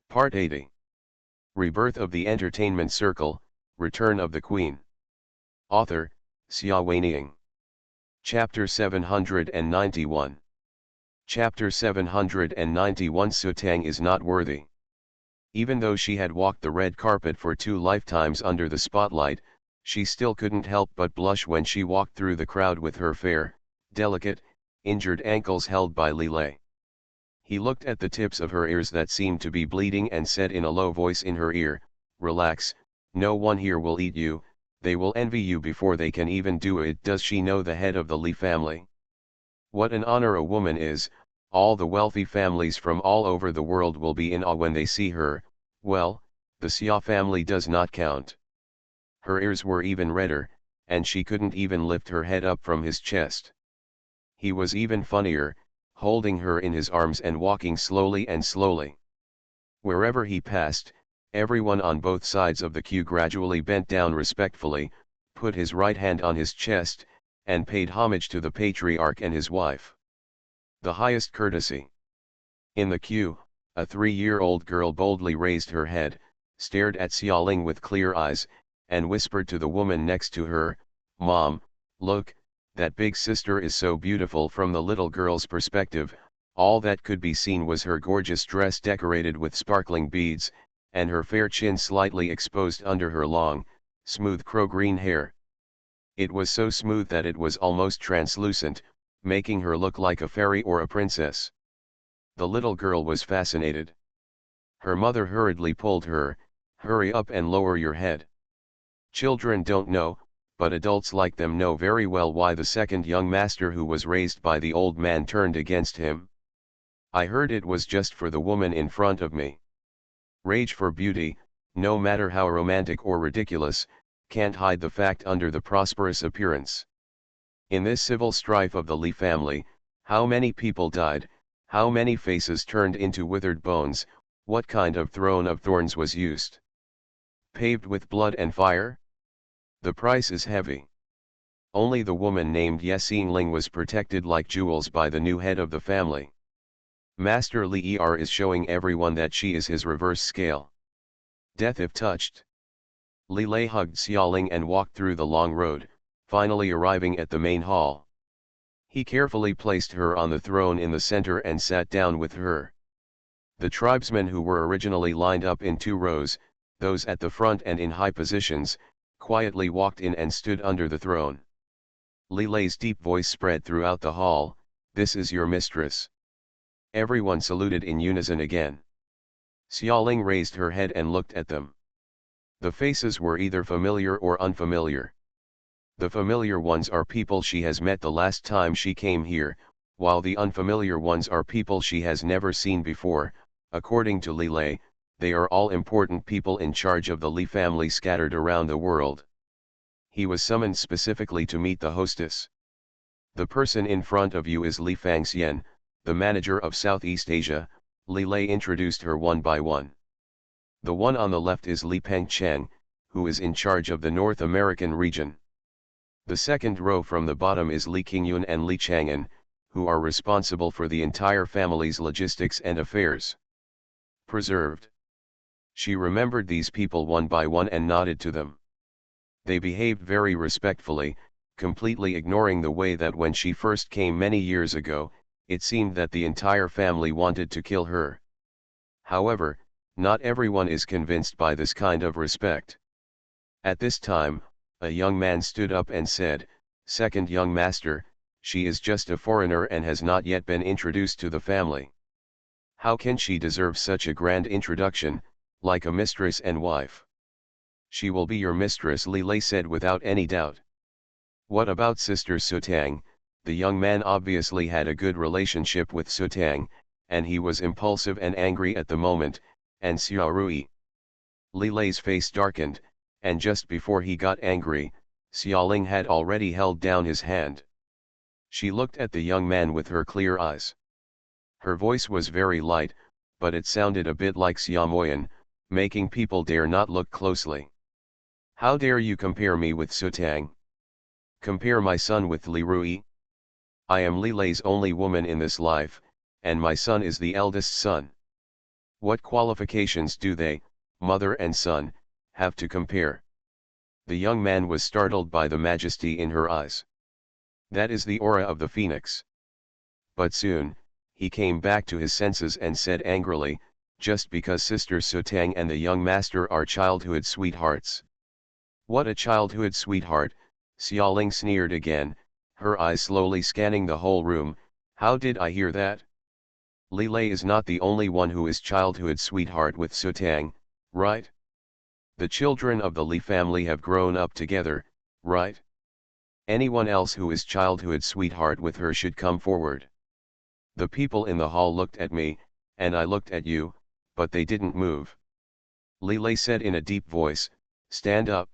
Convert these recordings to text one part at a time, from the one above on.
Part 80. Rebirth of the Entertainment Circle, Return of the Queen. Author, Xia Weining. Chapter 791. Chapter 791. Sutang is not worthy. Even though she had walked the red carpet for 2 lifetimes under the spotlight, she still couldn't help but blush when she walked through the crowd with her fair, delicate, injured ankles held by Li Lei. He looked at the tips of her ears that seemed to be bleeding and said in a low voice in her ear, "Relax, no one here will eat you, they will envy you before they can even do it." Does she know the head of the Li family? What an honor a woman is, all the wealthy families from all over the world will be in awe when they see her. Well, the Xia family does not count. Her ears were even redder, and she couldn't even lift her head up from his chest. He was even funnier, holding her in his arms and walking slowly and slowly. Wherever he passed, everyone on both sides of the queue gradually bent down respectfully, put his right hand on his chest, and paid homage to the patriarch and his wife. The highest courtesy. In the queue, a 3-year-old girl boldly raised her head, stared at Xiaoling with clear eyes, and whispered to the woman next to her, "Mom, look, that big sister is so beautiful." From the little girl's perspective, all that could be seen was her gorgeous dress decorated with sparkling beads, and her fair chin slightly exposed under her long, smooth crow-green hair. It was so smooth that it was almost translucent, making her look like a fairy or a princess. The little girl was fascinated. Her mother hurriedly pulled her, "Hurry up and lower your head." Children don't know, but adults like them know very well why the second young master who was raised by the old man turned against him. "I heard it was just for the woman in front of me." Rage for beauty, no matter how romantic or ridiculous, can't hide the fact under the prosperous appearance. In this civil strife of the Li family, how many people died, how many faces turned into withered bones, what kind of throne of thorns was used? Paved with blood and fire? The price is heavy. Only the woman named Yexing Ling was protected like jewels by the new head of the family. Master Li Er is showing everyone that she is his reverse scale. Death if touched. Li Lei hugged Xiaoling and walked through the long road, finally arriving at the main hall. He carefully placed her on the throne in the center and sat down with her. The tribesmen who were originally lined up in 2 rows, those at the front and in high positions, quietly walked in and stood under the throne. Li Lei's deep voice spread throughout the hall, "This is your mistress." Everyone saluted in unison again. Xiaoling raised her head and looked at them. The faces were either familiar or unfamiliar. The familiar ones are people she has met the last time she came here, while the unfamiliar ones are people she has never seen before. According to Li Lei, they are all important people in charge of the Li family scattered around the world. He was summoned specifically to meet the hostess. "The person in front of you is Li Fangxian, the manager of Southeast Asia," Li Lei introduced her one by one. "The one on the left is Li Pengcheng, who is in charge of the North American region. The second row from the bottom is Li Qingyun and Li Chang'an, who are responsible for the entire family's logistics and affairs." Preserved. She remembered these people one by one and nodded to them. They behaved very respectfully, completely ignoring the way that when she first came many years ago, it seemed that the entire family wanted to kill her. However, not everyone is convinced by this kind of respect. At this time, a young man stood up and said, "Second young master, she is just a foreigner and has not yet been introduced to the family. How can she deserve such a grand introduction, like a mistress and wife?" "She will be your mistress," Li Lei said without any doubt. "What about Sister Sutang?" The young man obviously had a good relationship with Sutang, and he was impulsive and angry at the moment, and Xiao Rui. Li Lei's face darkened, and just before he got angry, Xiaoling had already held down his hand. She looked at the young man with her clear eyes. Her voice was very light, but it sounded a bit like Xiaomoyan, making people dare not look closely. "How dare you compare me with Sutang? Compare my son with Li Rui? I am Li Lei's only woman in this life, and my son is the eldest son." What qualifications do they, mother and son, have to compare? The young man was startled by the majesty in her eyes. That is the aura of the phoenix. But soon, he came back to his senses and said angrily, just because Sister Sutang and the young master are childhood sweethearts. What a childhood sweetheart, Xiaoling sneered again, her eyes slowly scanning the whole room. How did I hear that? Li Lei is not the only one who is childhood sweetheart with Sutang, right? The children of the Li family have grown up together, right? Anyone else who is childhood sweetheart with her should come forward. The people in the hall looked at me, and I looked at you, but they didn't move. Li Lei said in a deep voice, stand up.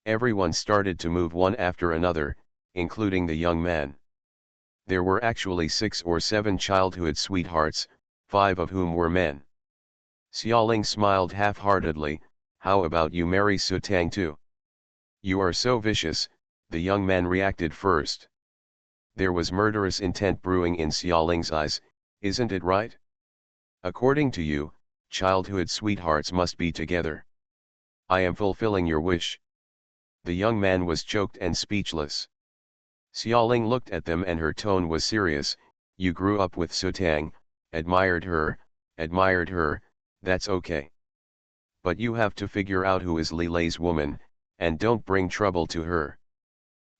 Everyone started to move one after another, including the young man. There were actually 6 or 7 childhood sweethearts, 5 of whom were men. Xiaoling smiled half-heartedly, how about you marry Sutang too? You are so vicious, the young man reacted first. There was murderous intent brewing in Xiaoling's eyes, isn't it right? According to you, childhood sweethearts must be together. I am fulfilling your wish. The young man was choked and speechless. Xiaoling looked at them and her tone was serious. You grew up with Sutang, admired her, that's okay. But you have to figure out who is Li Lei's woman, and don't bring trouble to her.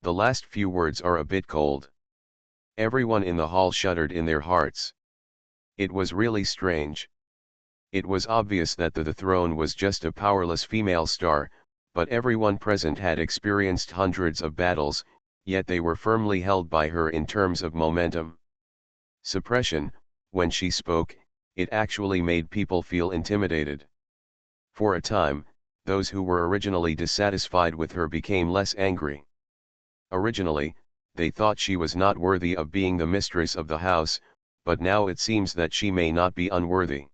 The last few words are a bit cold. Everyone in the hall shuddered in their hearts. It was really strange. It was obvious that the throne was just a powerless female star, but everyone present had experienced hundreds of battles, yet they were firmly held by her in terms of momentum. Suppression, when she spoke, it actually made people feel intimidated. For a time, those who were originally dissatisfied with her became less angry. Originally, they thought she was not worthy of being the mistress of the house, but now it seems that she may not be unworthy.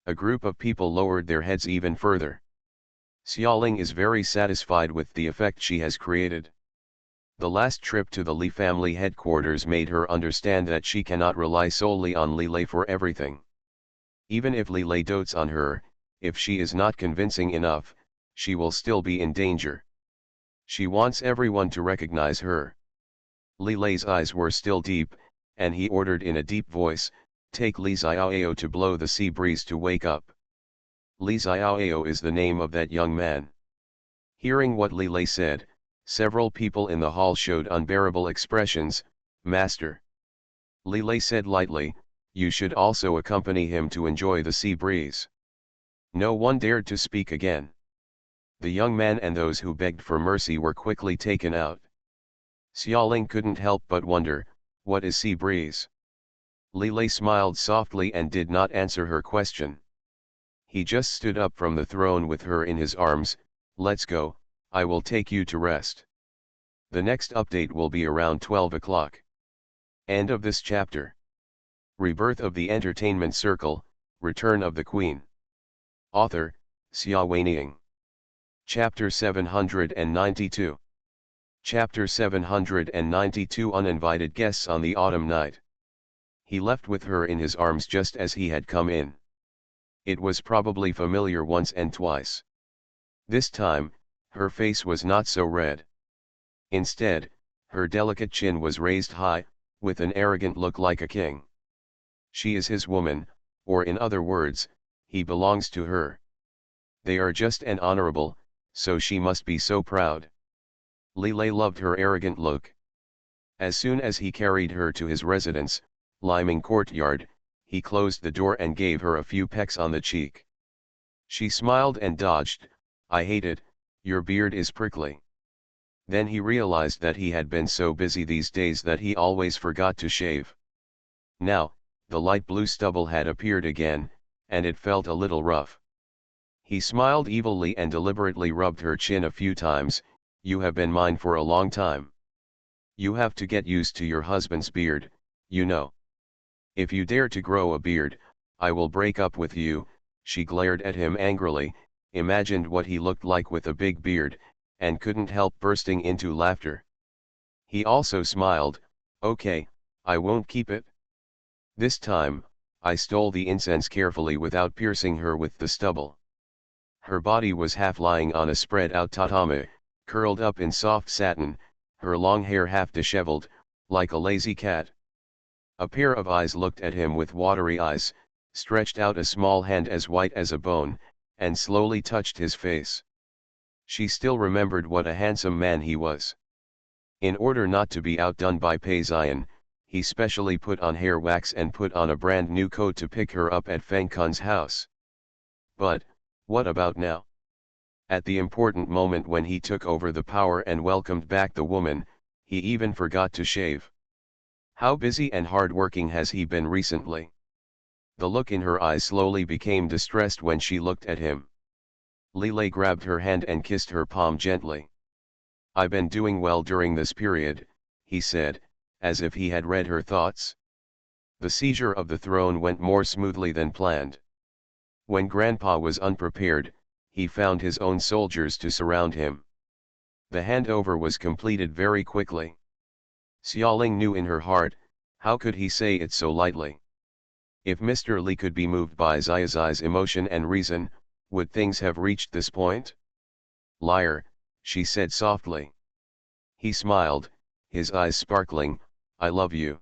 A group of people lowered their heads even further. Xiaoling is very satisfied with the effect she has created. The last trip to the Li family headquarters made her understand that she cannot rely solely on Li Lei for everything. Even if Li Lei dotes on her, if she is not convincing enough, she will still be in danger. She wants everyone to recognize her. Li Lei's eyes were still deep, and he ordered in a deep voice, take Li Xiaoyao to blow the sea breeze to wake up. Li Xiaoyao is the name of that young man. Hearing what Li Lei said, several people in the hall showed unbearable expressions. Master. Li Lei said lightly, you should also accompany him to enjoy the sea breeze. No one dared to speak again. The young man and those who begged for mercy were quickly taken out. Xiaoling couldn't help but wonder, what is sea breeze? Li Lei smiled softly and did not answer her question. He just stood up from the throne with her in his arms. Let's go, I will take you to rest. The next update will be around 12 o'clock. End of this chapter. Rebirth of the Entertainment Circle, Return of the Queen. Author, Xia Weining. Chapter 792. Chapter 792 Uninvited Guests on the Autumn Night. He left with her in his arms just as he had come in. It was probably familiar once and twice. This time, her face was not so red. Instead, her delicate chin was raised high, with an arrogant look like a king. She is his woman, or in other words, he belongs to her. They are just and honorable, so she must be so proud. Li Lei loved her arrogant look. As soon as he carried her to his residence, Liming Courtyard, he closed the door and gave her a few pecks on the cheek. She smiled and dodged. I hate it, your beard is prickly. Then he realized that he had been so busy these days that he always forgot to shave. Now, the light blue stubble had appeared again, and it felt a little rough. He smiled evilly and deliberately rubbed her chin a few times. You have been mine for a long time. You have to get used to your husband's beard, you know. If you dare to grow a beard, I will break up with you. She glared at him angrily, imagined what he looked like with a big beard, and couldn't help bursting into laughter. He also smiled, okay, I won't keep it. This time, I stole the incense carefully without piercing her with the stubble. Her body was half lying on a spread-out tatami, curled up in soft satin, her long hair half disheveled, like a lazy cat. A pair of eyes looked at him with watery eyes, stretched out a small hand as white as a bone, and slowly touched his face. She still remembered what a handsome man he was. In order not to be outdone by Pei Zion, he specially put on hair wax and put on a brand new coat to pick her up at Feng Kun's house. But, what about now? At the important moment when he took over the power and welcomed back the woman, he even forgot to shave. How busy and hard-working has he been recently? The look in her eyes slowly became distressed when she looked at him. Li Lei grabbed her hand and kissed her palm gently. "I've been doing well during this period," he said, as if he had read her thoughts. The seizure of the throne went more smoothly than planned. When Grandpa was unprepared, he found his own soldiers to surround him. The handover was completed very quickly. Xiaoling knew in her heart, how could he say it so lightly? If Mr. Li could be moved by Xiao's emotion and reason, would things have reached this point? "Liar," she said softly. He smiled, his eyes sparkling, "I love you."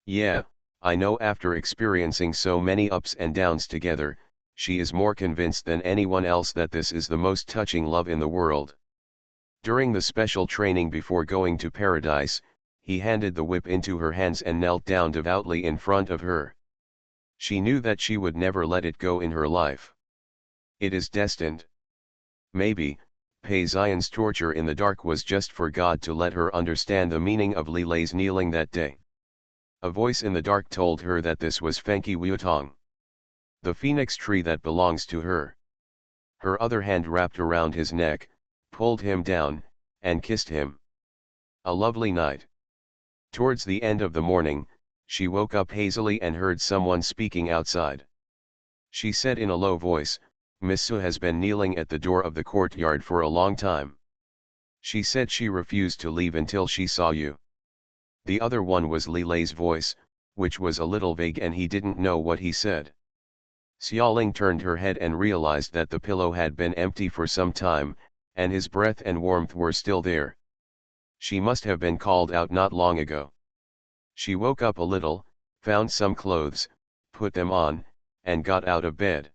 "Yeah, I know." After experiencing so many ups and downs together, she is more convinced than anyone else that this is the most touching love in the world. During the special training before going to paradise, he handed the whip into her hands and knelt down devoutly in front of her. She knew that she would never let it go in her life. It is destined. Maybe, Pei Zion's torture in the dark was just for God to let her understand the meaning of Li Lei's kneeling that day. A voice in the dark told her that this was Fenqi Wutong, the phoenix tree that belongs to her. Her other hand wrapped around his neck, pulled him down, and kissed him. A lovely night. Towards the end of the morning, she woke up hazily and heard someone speaking outside. She said in a low voice, "Miss Su has been kneeling at the door of the courtyard for a long time. She said she refused to leave until she saw you." The other one was Li Lei's voice, which was a little vague and he didn't know what he said. Xiaoling turned her head and realized that the pillow had been empty for some time, and his breath and warmth were still there. She must have been called out not long ago. She woke up a little, found some clothes, put them on, and got out of bed.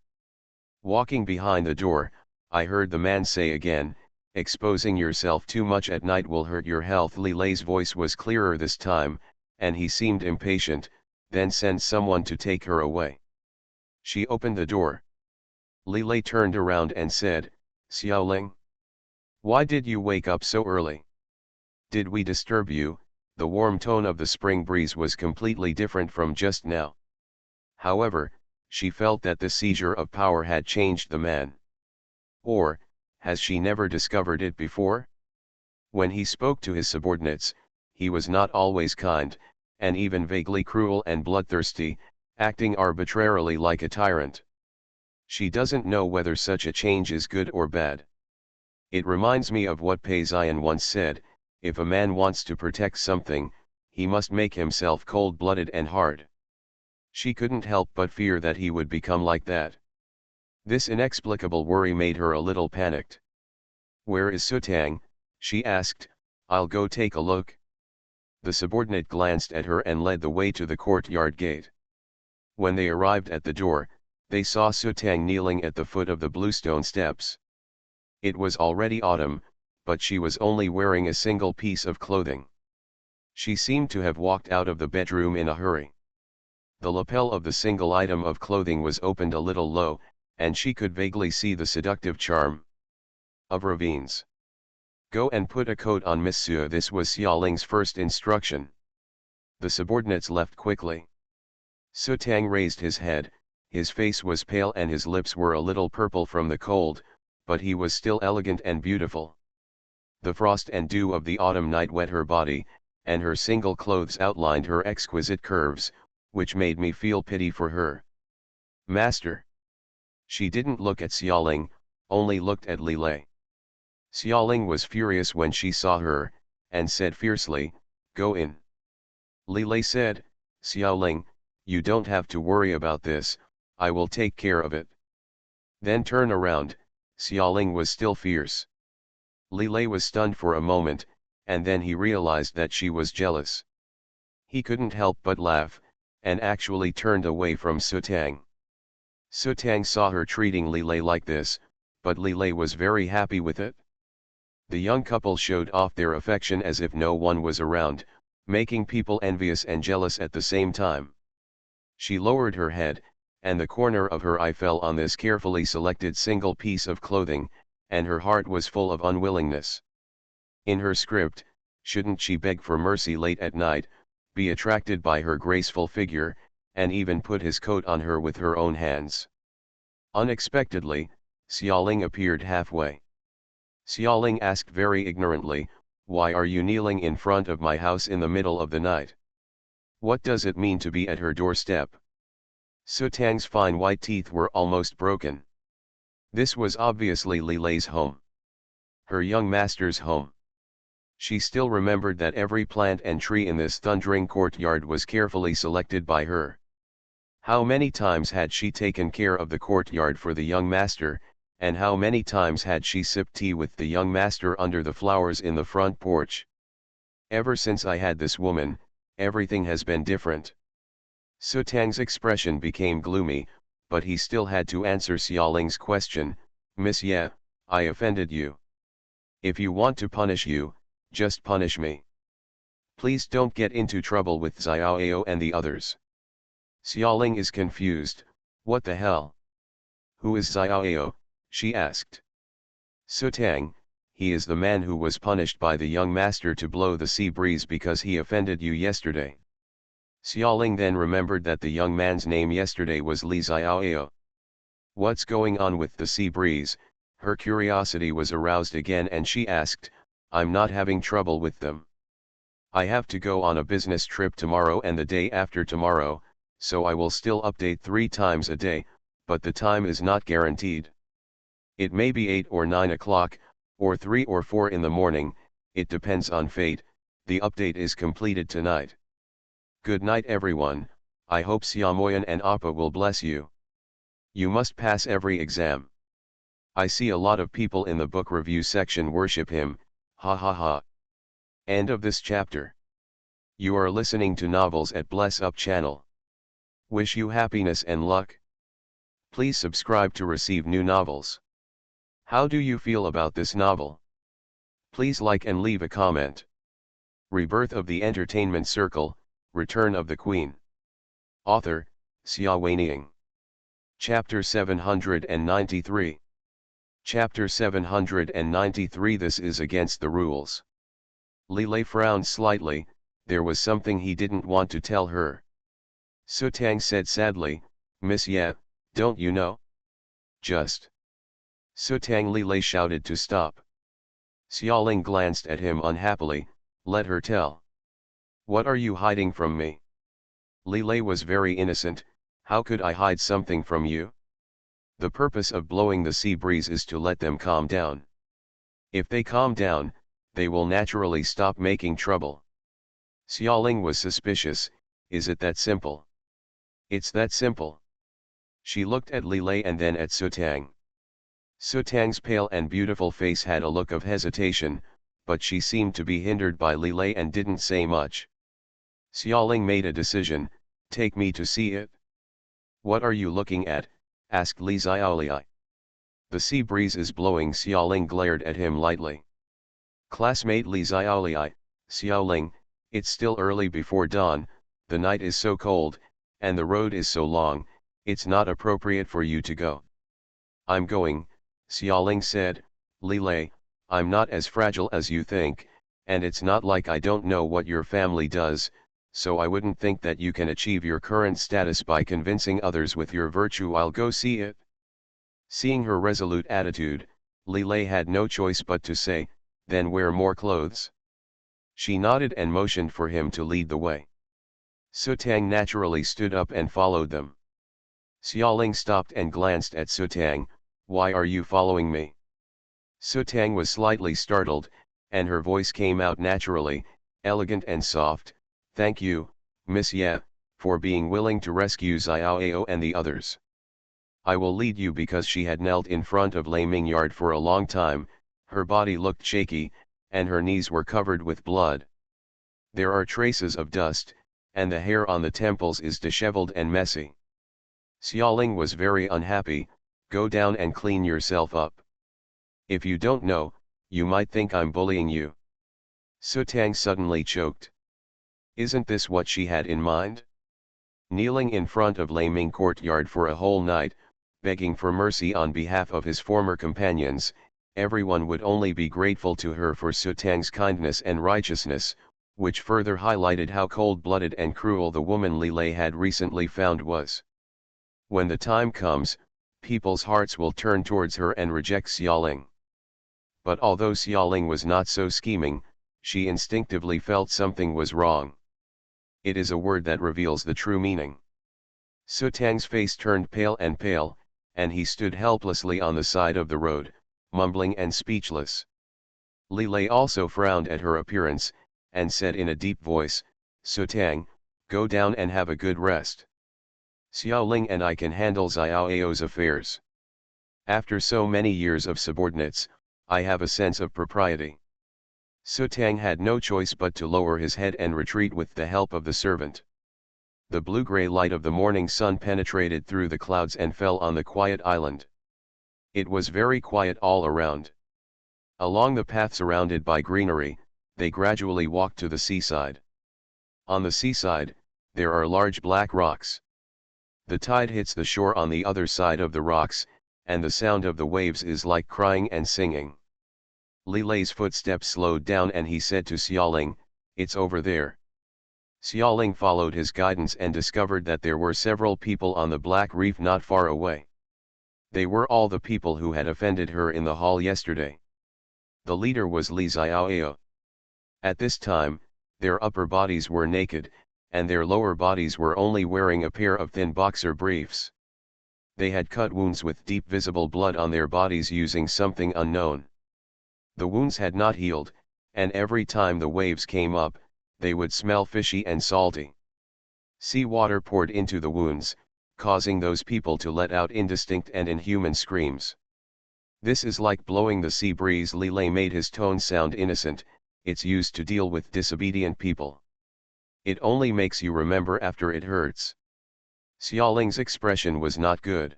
Walking behind the door, I heard the man say again, "Exposing yourself too much at night will hurt your health." Li Lei's voice was clearer this time, and he seemed impatient, "Then send someone to take her away." She opened the door. Li Lei turned around and said, "Xiaoling, why did you wake up so early? Did we disturb you?" The warm tone of the spring breeze was completely different from just now. However, she felt that the seizure of power had changed the man. Or, has she never discovered it before? When he spoke to his subordinates, he was not always kind, and even vaguely cruel and bloodthirsty, acting arbitrarily like a tyrant. She doesn't know whether such a change is good or bad. It reminds me of what Pei Zion once said, if a man wants to protect something, he must make himself cold-blooded and hard. She couldn't help but fear that he would become like that. This inexplicable worry made her a little panicked. "Where is Sutang?" she asked. "I'll go take a look." The subordinate glanced at her and led the way to the courtyard gate. When they arrived at the door, they saw Sutang kneeling at the foot of the bluestone steps. It was already autumn, but she was only wearing a single piece of clothing. She seemed to have walked out of the bedroom in a hurry. The lapel of the single item of clothing was opened a little low, and she could vaguely see the seductive charm of ravines. "Go and put a coat on, Monsieur." This was Xiaoling's first instruction. The subordinates left quickly. Sutang raised his head, his face was pale and his lips were a little purple from the cold, but he was still elegant and beautiful. The frost and dew of the autumn night wet her body, and her single clothes outlined her exquisite curves, which made me feel pity for her. "Master." She didn't look at Xiaoling, only looked at Li Lei. Xiaoling was furious when she saw her, and said fiercely, "Go in." Li Lei said, "Xiaoling, you don't have to worry about this, I will take care of it. Then turn around, Xiaoling was still fierce. Li Lei was stunned for a moment, and then he realized that she was jealous. He couldn't help but laugh, and actually turned away from Su Tang. Su Tang saw her treating Li Lei like this, but Li Lei was very happy with it. The young couple showed off their affection as if no one was around, making people envious and jealous at the same time. She lowered her head, and the corner of her eye fell on this carefully selected single piece of clothing, and her heart was full of unwillingness. In her script, shouldn't she beg for mercy late at night, be attracted by her graceful figure, and even put his coat on her with her own hands? Unexpectedly, Xiaoling appeared halfway. Xiaoling asked very ignorantly, "Why are you kneeling in front of my house in the middle of the night? What does it mean to be at her doorstep?" Su Tang's fine white teeth were almost broken. This was obviously Li Lei's home. Her young master's home. She still remembered that every plant and tree in this thundering courtyard was carefully selected by her. How many times had she taken care of the courtyard for the young master, and how many times had she sipped tea with the young master under the flowers in the front porch? Ever since I had this woman, everything has been different. Su Tang's expression became gloomy, but he still had to answer Xiaoling's question, "Miss Ye, I offended you. If you want to punish you, just punish me. Please don't get into trouble with Xiaoao and the others." Xiaoling is confused, "What the hell? Who is Xiaoao?" she asked. "Su Tang, he is the man who was punished by the young master to blow the sea breeze because he offended you yesterday." Xiaoling then remembered that the young man's name yesterday was Li Xiaoao. What's going on with the sea breeze? Her curiosity was aroused again and she asked, "I'm not having trouble with them. I have to go on a business trip tomorrow and the day after tomorrow, so I will still update 3 times a day, but the time is not guaranteed. It may be 8 or 9 o'clock, or 3 or 4 in the morning, it depends on fate. The update is completed tonight. Good night everyone, I hope Xiaomoyan and Appa will bless you. You must pass every exam. I see a lot of people in the book review section worship him, ha ha ha." End of this chapter. You are listening to Novels at Bless Up channel. Wish you happiness and luck. Please subscribe to receive new novels. How do you feel about this novel? Please like and leave a comment. Rebirth of the Entertainment Circle, Return of the Queen. Author, Xia Weining. Chapter 793. Chapter 793. This is against the rules. Li Lei frowned slightly, there was something he didn't want to tell her. Su Tang said sadly, "Miss Ye, don't you know? Just." Su Tang. Li Lei shouted to stop. Xiaoling glanced at him unhappily, "Let her tell. What are you hiding from me?" Li Lei was very innocent, "How could I hide something from you? The purpose of blowing the sea breeze is to let them calm down. If they calm down, they will naturally stop making trouble." Xiaoling was suspicious, "Is it that simple?" "It's that simple." She looked at Li Lei and then at Su Tang. Su Tang's pale and beautiful face had a look of hesitation, but she seemed to be hindered by Li Lei and didn't say much. Xiaoling made a decision, "Take me to see it." "What are you looking at?" asked Li Xiaolai. "The sea breeze is blowing." Xiaoling glared at him lightly. "Classmate Li Xiaolai, Xiaoling, it's still early before dawn, the night is so cold, and the road is so long, it's not appropriate for you to go." "I'm going," Xiaoling said. "Li Lei, I'm not as fragile as you think, and it's not like I don't know what your family does, so I wouldn't think that you can achieve your current status by convincing others with your virtue. I'll go see it." Seeing her resolute attitude, Li Lei had no choice but to say, "Then wear more clothes." She nodded and motioned for him to lead the way. Su Tang naturally stood up and followed them. Xiaoling stopped and glanced at Su Tang, "Why are you following me?" Su Tang was slightly startled, and her voice came out naturally, elegant and soft, "Thank you, Miss Ye, for being willing to rescue Xiaoao and the others. I will lead you, because she had knelt in front of Lei Mingyard for a long time, her body looked shaky, and her knees were covered with blood. There are traces of dust, and the hair on the temples is disheveled and messy. Xiaoling was very unhappy. Go down and clean yourself up. If you don't know, you might think I'm bullying you. Sutang suddenly choked. Isn't this what she had in mind? Kneeling in front of Lei Ming courtyard for a whole night, begging for mercy on behalf of his former companions, everyone would only be grateful to her for Sutang's kindness and righteousness, which further highlighted how cold-blooded and cruel the woman Li Lei had recently found was. When the time comes, people's hearts will turn towards her and reject Xiaoling. But although Xiaoling was not so scheming, she instinctively felt something was wrong. It is a word that reveals the true meaning. Sutang's face turned pale, and he stood helplessly on the side of the road, mumbling and speechless. Li Lei also frowned at her appearance, and said in a deep voice, "Sutang, go down and have a good rest. Xiaoling and I can handle Xiaoao's affairs. After so many years of subordinates, I have a sense of propriety." Sutang had no choice but to lower his head and retreat with the help of the servant. The blue-gray light of the morning sun penetrated through the clouds and fell on the quiet island. It was very quiet all around. Along the path surrounded by greenery, they gradually walked to the seaside. On the seaside, there are large black rocks. The tide hits the shore on the other side of the rocks, and the sound of the waves is like crying and singing. Li Lei's footsteps slowed down and he said to Xiaoling, "It's over there." Xiaoling followed his guidance and discovered that there were several people on the black reef not far away. They were all the people who had offended her in the hall yesterday. The leader was Li Xiaoao. At this time, their upper bodies were naked, and their lower bodies were only wearing a pair of thin boxer briefs. They had cut wounds with deep visible blood on their bodies using something unknown. The wounds had not healed, and every time the waves came up, they would smell fishy and salty. Sea water poured into the wounds, causing those people to let out indistinct and inhuman screams. "This is like blowing the sea breeze." Li Lei made his tone sound innocent. "It's used to deal with disobedient people. It only makes you remember after it hurts." Xiaoling's expression was not good.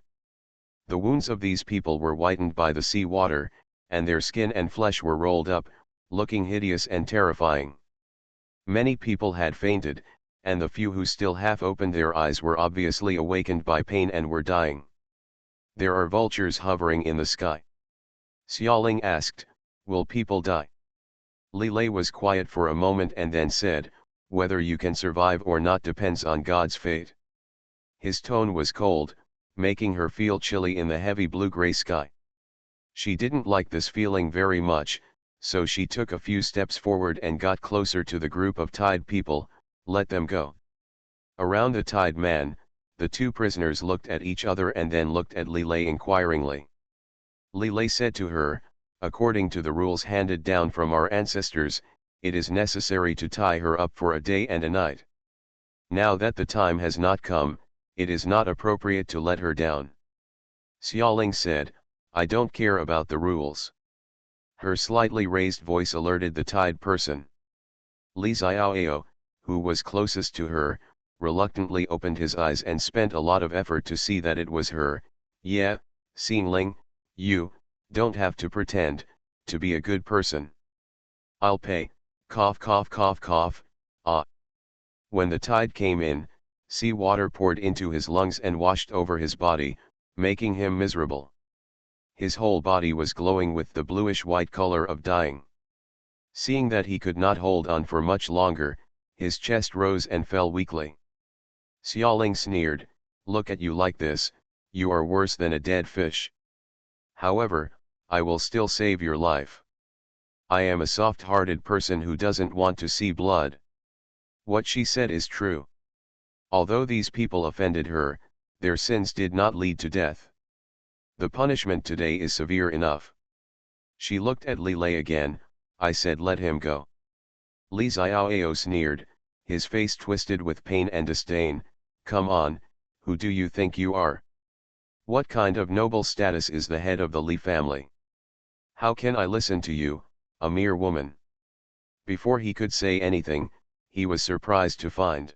The wounds of these people were whitened by the sea water, and their skin and flesh were rolled up, looking hideous and terrifying. Many people had fainted, and the few who still half opened their eyes were obviously awakened by pain and were dying. "There are vultures hovering in the sky." Xiaoling asked, "Will people die?" Li Lei was quiet for a moment and then said, "Whether you can survive or not depends on God's fate." His tone was cold, making her feel chilly in the heavy blue-gray sky. She didn't like this feeling very much, so she took a few steps forward and got closer to the group of tied people. "Let them go." Around the tied man, the two prisoners looked at each other and then looked at Li Lei inquiringly. Li Lei said to her, "According to the rules handed down from our ancestors, it is necessary to tie her up for a day and a night. Now that the time has not come, it is not appropriate to let her down." Xiaoling said, "I don't care about the rules." Her slightly raised voice alerted the tied person. Li Xiaoao, who was closest to her, reluctantly opened his eyes and spent a lot of effort to see that it was her. "Yeah, Xingling, you don't have to pretend to be a good person. I'll pay." Cough cough cough cough. "Ah." When the tide came in, sea water poured into his lungs and washed over his body, making him miserable. His whole body was glowing with the bluish-white color of dying. Seeing that he could not hold on for much longer, his chest rose and fell weakly. Xiaoling sneered, "Look at you like this, you are worse than a dead fish. However, I will still save your life. I am a soft-hearted person who doesn't want to see blood." What she said is true. Although these people offended her, their sins did not lead to death. The punishment today is severe enough. She looked at Li Lei again. "I said let him go." Li Xiaoao sneered, his face twisted with pain and disdain. Come on, who do you think you are? What kind of noble status is the head of the Li family? How can I listen to you, a mere woman? Before he could say anything, he was surprised to find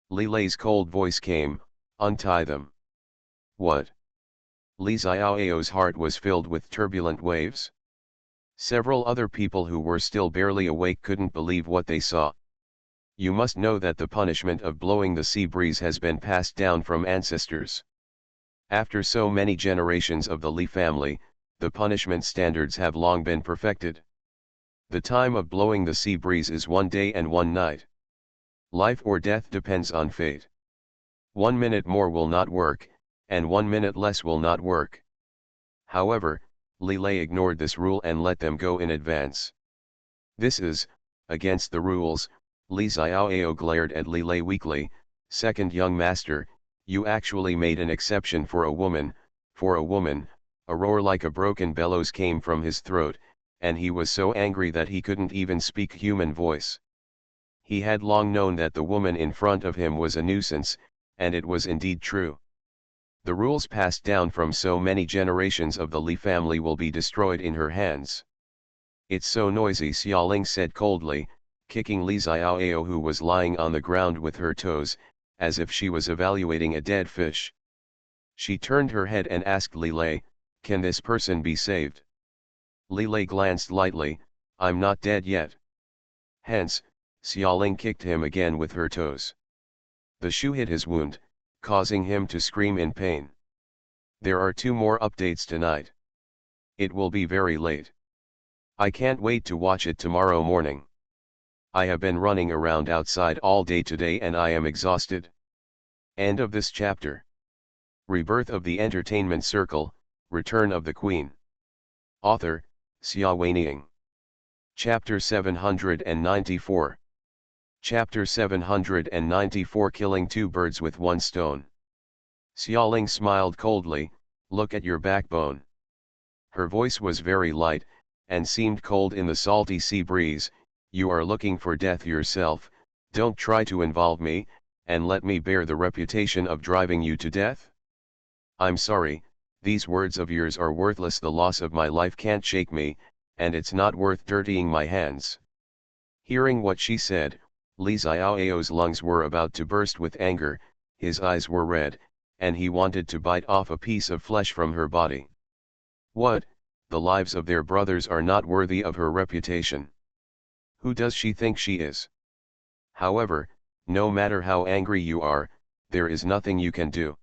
Li Lei's cold voice came, untie them. What? Li Xiaoyao's heart was filled with turbulent waves. Several other people who were still barely awake couldn't believe what they saw. You must know that the punishment of blowing the sea breeze has been passed down from ancestors. After so many generations of the Li family, the punishment standards have long been perfected. The time of blowing the sea breeze is 1 day and 1 night. Life or death depends on fate. 1 minute more will not work, and 1 minute less will not work. However, Li Lei ignored this rule and let them go in advance. This is, against the rules. Li Xiaoyao glared at Li Lei weakly. Second young master, you actually made an exception for a woman, a roar like a broken bellows came from his throat, and he was so angry that he couldn't even speak human voice. He had long known that the woman in front of him was a nuisance, and it was indeed true. The rules passed down from so many generations of the Li family will be destroyed in her hands. It's so noisy, Xiaoling said coldly, kicking Li Xiaoyao, who was lying on the ground with her toes, as if she was evaluating a dead fish. She turned her head and asked Li Lei, can this person be saved? Li Lei glanced lightly, I'm not dead yet. Hence, Xiaoling kicked him again with her toes. The shoe hit his wound, causing him to scream in pain. There are 2 more updates tonight. It will be very late. I can't wait to watch it tomorrow morning. I have been running around outside all day today and I am exhausted. End of this chapter. Rebirth of the Entertainment Circle, Return of the Queen. Author, Xia Weining. Chapter 794. Chapter 794, Killing 2 birds with 1 stone. Xiaoling smiled coldly, look at your backbone. Her voice was very light, and seemed cold in the salty sea breeze. You are looking for death yourself, don't try to involve me, and let me bear the reputation of driving you to death? I'm sorry, these words of yours are worthless. The loss of my life can't shake me, and it's not worth dirtying my hands. Hearing what she said, Li Xiaoyao's lungs were about to burst with anger, his eyes were red, and he wanted to bite off a piece of flesh from her body. What, the lives of their brothers are not worthy of her reputation? Who does she think she is? However, no matter how angry you are, there is nothing you can do.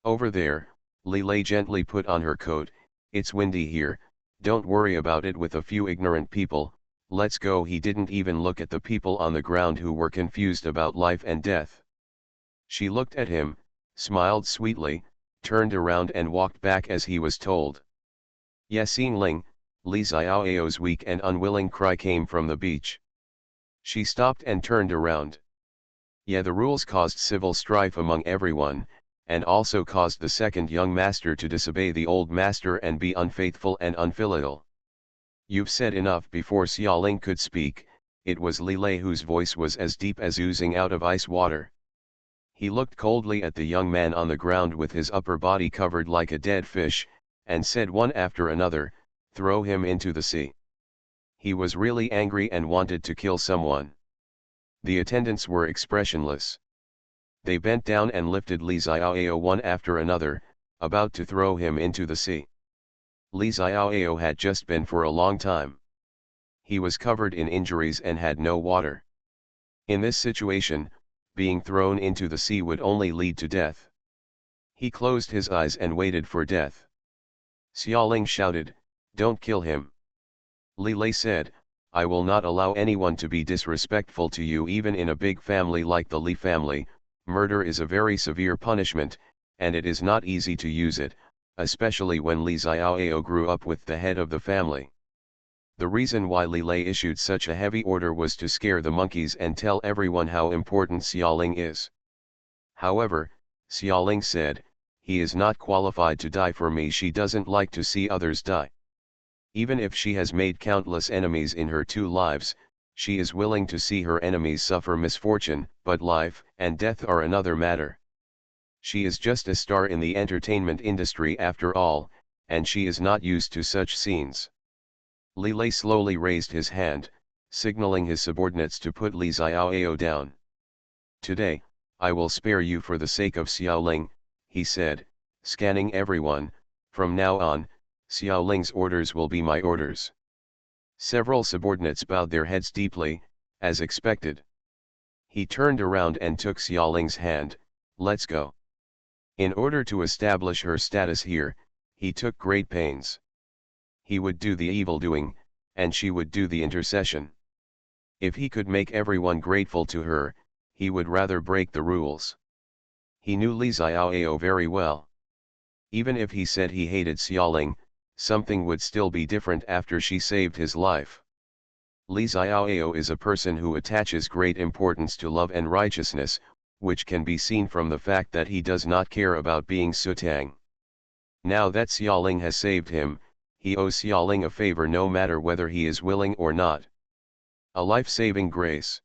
Over there, Li Lei gently put on her coat, it's windy here, don't worry about it with a few ignorant people, let's go. He didn't even look at the people on the ground who were confused about life and death. She looked at him, smiled sweetly, turned around and walked back as he was told. Yasin Ling, Li Xiaoyao's weak and unwilling cry came from the beach. She stopped and turned around. Yeah, the rules caused civil strife among everyone, and also caused the second young master to disobey the old master and be unfaithful and unfilial. You've said enough. Before Xiaoling could speak, it was Li Lei whose voice was as deep as oozing out of ice water. He looked coldly at the young man on the ground with his upper body covered like a dead fish, and said one after another, throw him into the sea. He was really angry and wanted to kill someone. The attendants were expressionless. They bent down and lifted Li Xiaoyao one after another, about to throw him into the sea. Li Xiaoyao had just been for a long time. He was covered in injuries and had no water. In this situation, being thrown into the sea would only lead to death. He closed his eyes and waited for death. Xiaoling shouted, don't kill him. Li Lei said, I will not allow anyone to be disrespectful to you. Even in a big family like the Li family, murder is a very severe punishment, and it is not easy to use it, especially when Li Xiaoyao grew up with the head of the family. The reason why Li Lei issued such a heavy order was to scare the monkeys and tell everyone how important Xiaoling is. However, Xiaoling said, he is not qualified to die for me. She doesn't like to see others die. Even if she has made countless enemies in her 2 lives, She is willing to see her enemies suffer misfortune, but life and death are another matter. She is just a star in the entertainment industry after all, and she is not used to such scenes. Li Lei slowly raised his hand, signaling his subordinates to put Li Xiaoyao down. Today, I will spare you for the sake of Xiaoling, he said, scanning everyone. From now on, Xiaoling's orders will be my orders. Several subordinates bowed their heads deeply, as expected. He turned around and took Xiaoling's hand. Let's go. In order to establish her status here, he took great pains. He would do the evil-doing, and she would do the intercession. If he could make everyone grateful to her, he would rather break the rules. He knew Li Xiaoyao very well. Even if he said he hated Xiaoling, something would still be different after she saved his life. Li Xiaoyao is a person who attaches great importance to love and righteousness, which can be seen from the fact that he does not care about being Sutang. Now that Xiaoling has saved him, he owes Xiaoling a favor no matter whether he is willing or not. A life-saving grace.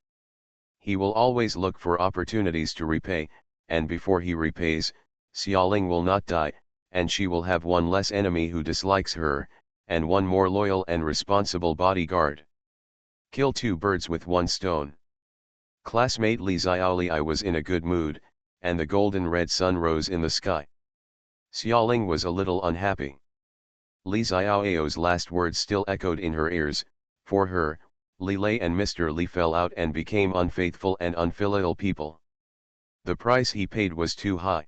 He will always look for opportunities to repay, and before he repays, Xiaoling will not die, and she will have one less enemy who dislikes her, and one more loyal and responsible bodyguard. Kill two birds with one stone. Classmate Li Xiaoli was in a good mood, and the golden red sun rose in the sky. Xiaoling was a little unhappy. Li Xiaoyao's last words still echoed in her ears. For her, Li Lei and Mr. Li fell out and became unfaithful and unfilial people. The price he paid was too high.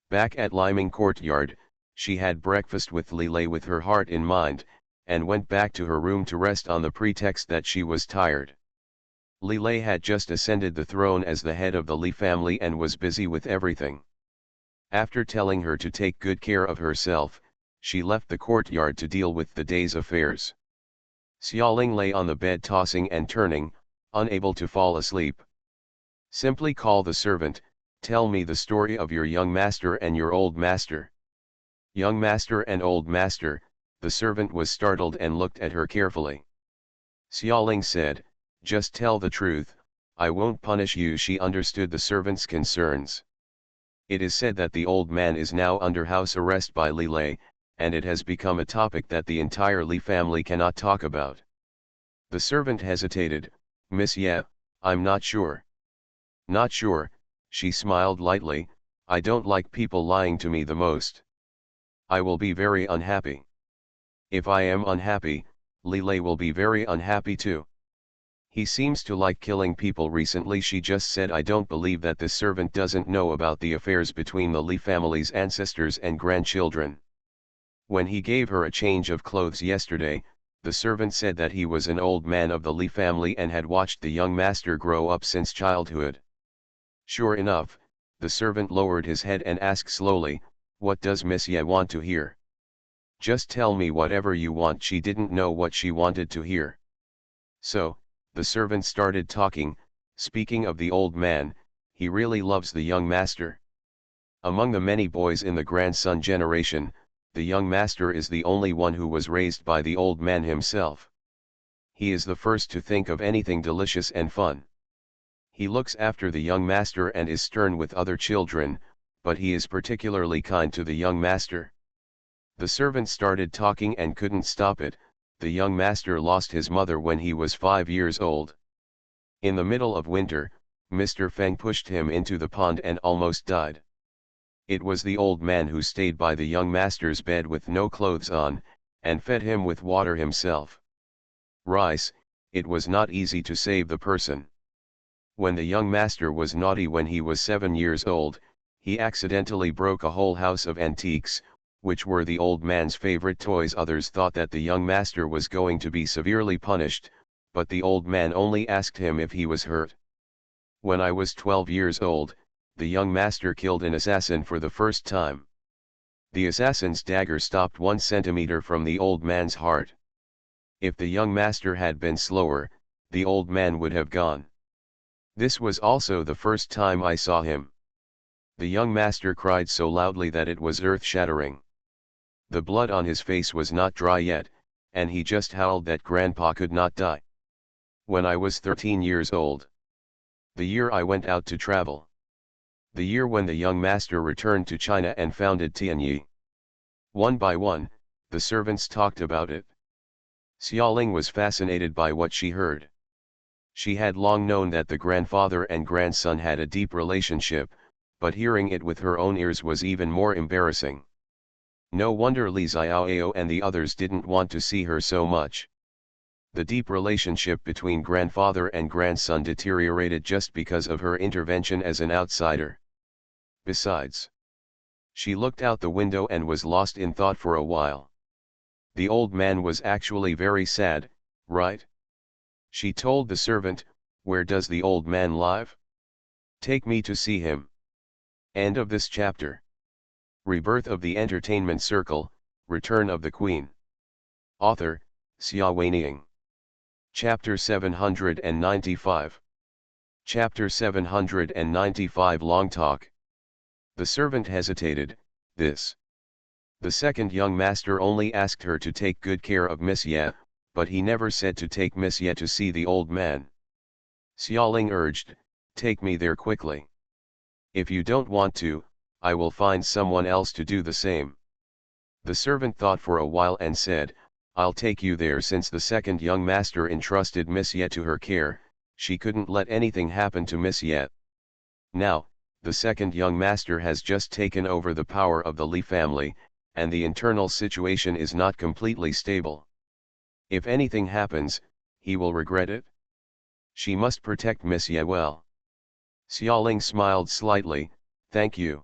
Back at Liming Courtyard, she had breakfast with Li Lei with her heart in mind, and went back to her room to rest on the pretext that she was tired. Li Lei had just ascended the throne as the head of the Li family and was busy with everything. After telling her to take good care of herself, she left the courtyard to deal with the day's affairs. Xiaoling lay on the bed tossing and turning, unable to fall asleep. Simply call the servant, tell me the story of your young master and your old master. Young master and old master, the servant was startled and looked at her carefully. Xiaoling said, just tell the truth, I won't punish you. She understood the servant's concerns. It is said that the old man is now under house arrest by Li Lei, and it has become a topic that the entire Li family cannot talk about. The servant hesitated. Monsieur, I'm not sure. Not sure, she smiled lightly, I don't like people lying to me the most. I will be very unhappy. If I am unhappy, Li Lei will be very unhappy too. He seems to like killing people recently. She just said. I don't believe that this servant doesn't know about the affairs between the Li family's ancestors and grandchildren. When he gave her a change of clothes yesterday, the servant said that he was an old man of the Li family and had watched the young master grow up since childhood. Sure enough, the servant lowered his head and asked slowly, what does Monsieur want to hear? Just tell me whatever you want. She didn't know what she wanted to hear. So, the servant started talking, speaking of the old man, he really loves the young master. Among the many boys in the grandson generation, the young master is the only one who was raised by the old man himself. He is the first to think of anything delicious and fun. He looks after the young master and is stern with other children, but he is particularly kind to the young master. The servant started talking and couldn't stop it. The young master lost his mother when he was 5 years old. In the middle of winter, Mr. Feng pushed him into the pond and almost died. It was the old man who stayed by the young master's bed with no clothes on, and fed him with water himself. Rice, it was not easy to save the person. When the young master was naughty when he was 7 years old, he accidentally broke a whole house of antiques, which were the old man's favorite toys. Others thought that the young master was going to be severely punished, but the old man only asked him if he was hurt. When I was 12 years old, the young master killed an assassin for the first time. The assassin's dagger stopped 1 centimeter from the old man's heart. If the young master had been slower, the old man would have gone. This was also the first time I saw him. The young master cried so loudly that it was earth-shattering. The blood on his face was not dry yet, and he just howled that grandpa could not die. When I was 13 years old. The year I went out to travel. The year when the young master returned to China and founded Tianyi. One by one, the servants talked about it. Xiaoling was fascinated by what she heard. She had long known that the grandfather and grandson had a deep relationship, but hearing it with her own ears was even more embarrassing. No wonder Li Xiaoao and the others didn't want to see her so much. The deep relationship between grandfather and grandson deteriorated just because of her intervention as an outsider. Besides, she looked out the window and was lost in thought for a while. The old man was actually very sad, right? She told the servant, "Where does the old man live? Take me to see him." End of this chapter. Rebirth of the Entertainment Circle, Return of the Queen. Author, Xia Weining. Chapter 795. Chapter 795 Long Talk. The servant hesitated. The second young master only asked her to take good care of Miss Ye, but he never said to take Miss Ye to see the old man. Xiaoling urged, "Take me there quickly. If you don't want to, I will find someone else to do the same." The servant thought for a while and said, "I'll take you there." Since the second young master entrusted Miss Ye to her care, she couldn't let anything happen to Miss Ye. Now, the second young master has just taken over the power of the Li family, and the internal situation is not completely stable. If anything happens, he will regret it. She must protect Miss Ye well. Xiaoling smiled slightly, "Thank you."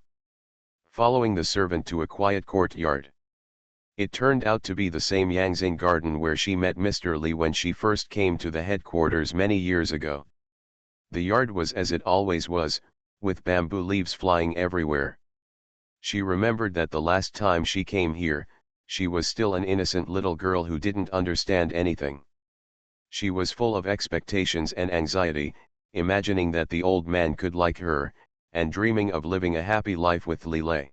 Following the servant to a quiet courtyard. It turned out to be the same Yangzing garden where she met Mr. Li when she first came to the headquarters many years ago. The yard was as it always was, with bamboo leaves flying everywhere. She remembered that the last time she came here, she was still an innocent little girl who didn't understand anything. She was full of expectations and anxiety, imagining that the old man could like her, and dreaming of living a happy life with Li Lei.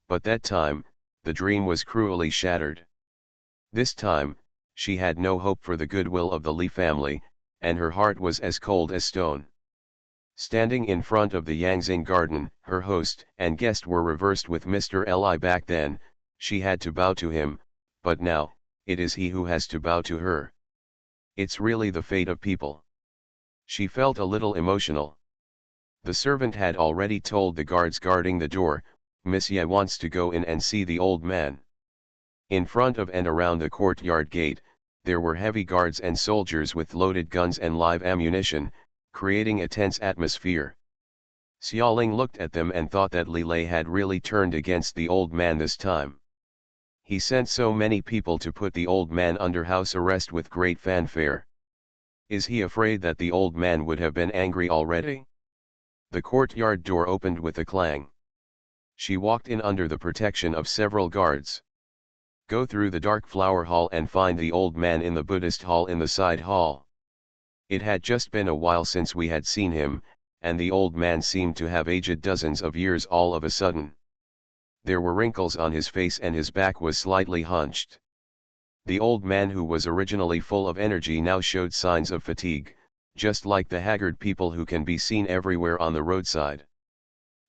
But that time, the dream was cruelly shattered. This time, she had no hope for the goodwill of the Li family, and her heart was as cold as stone. Standing in front of the Yangzing garden, her host and guest were reversed with Mr. Li. Back then, she had to bow to him, but now, it is he who has to bow to her. It's really the fate of people. She felt a little emotional. The servant had already told the guards guarding the door, "Miss Ye wants to go in and see the old man." In front of and around the courtyard gate, there were heavy guards and soldiers with loaded guns and live ammunition, creating a tense atmosphere. Xiaoling looked at them and thought that Li Lei had really turned against the old man this time. He sent so many people to put the old man under house arrest with great fanfare. Is he afraid that the old man would have been angry already? The courtyard door opened with a clang. She walked in under the protection of several guards. Go through the dark flower hall and find the old man in the Buddhist hall in the side hall. It had just been a while since we had seen him, and the old man seemed to have aged dozens of years all of a sudden. There were wrinkles on his face and his back was slightly hunched. The old man, who was originally full of energy, now showed signs of fatigue, just like the haggard people who can be seen everywhere on the roadside.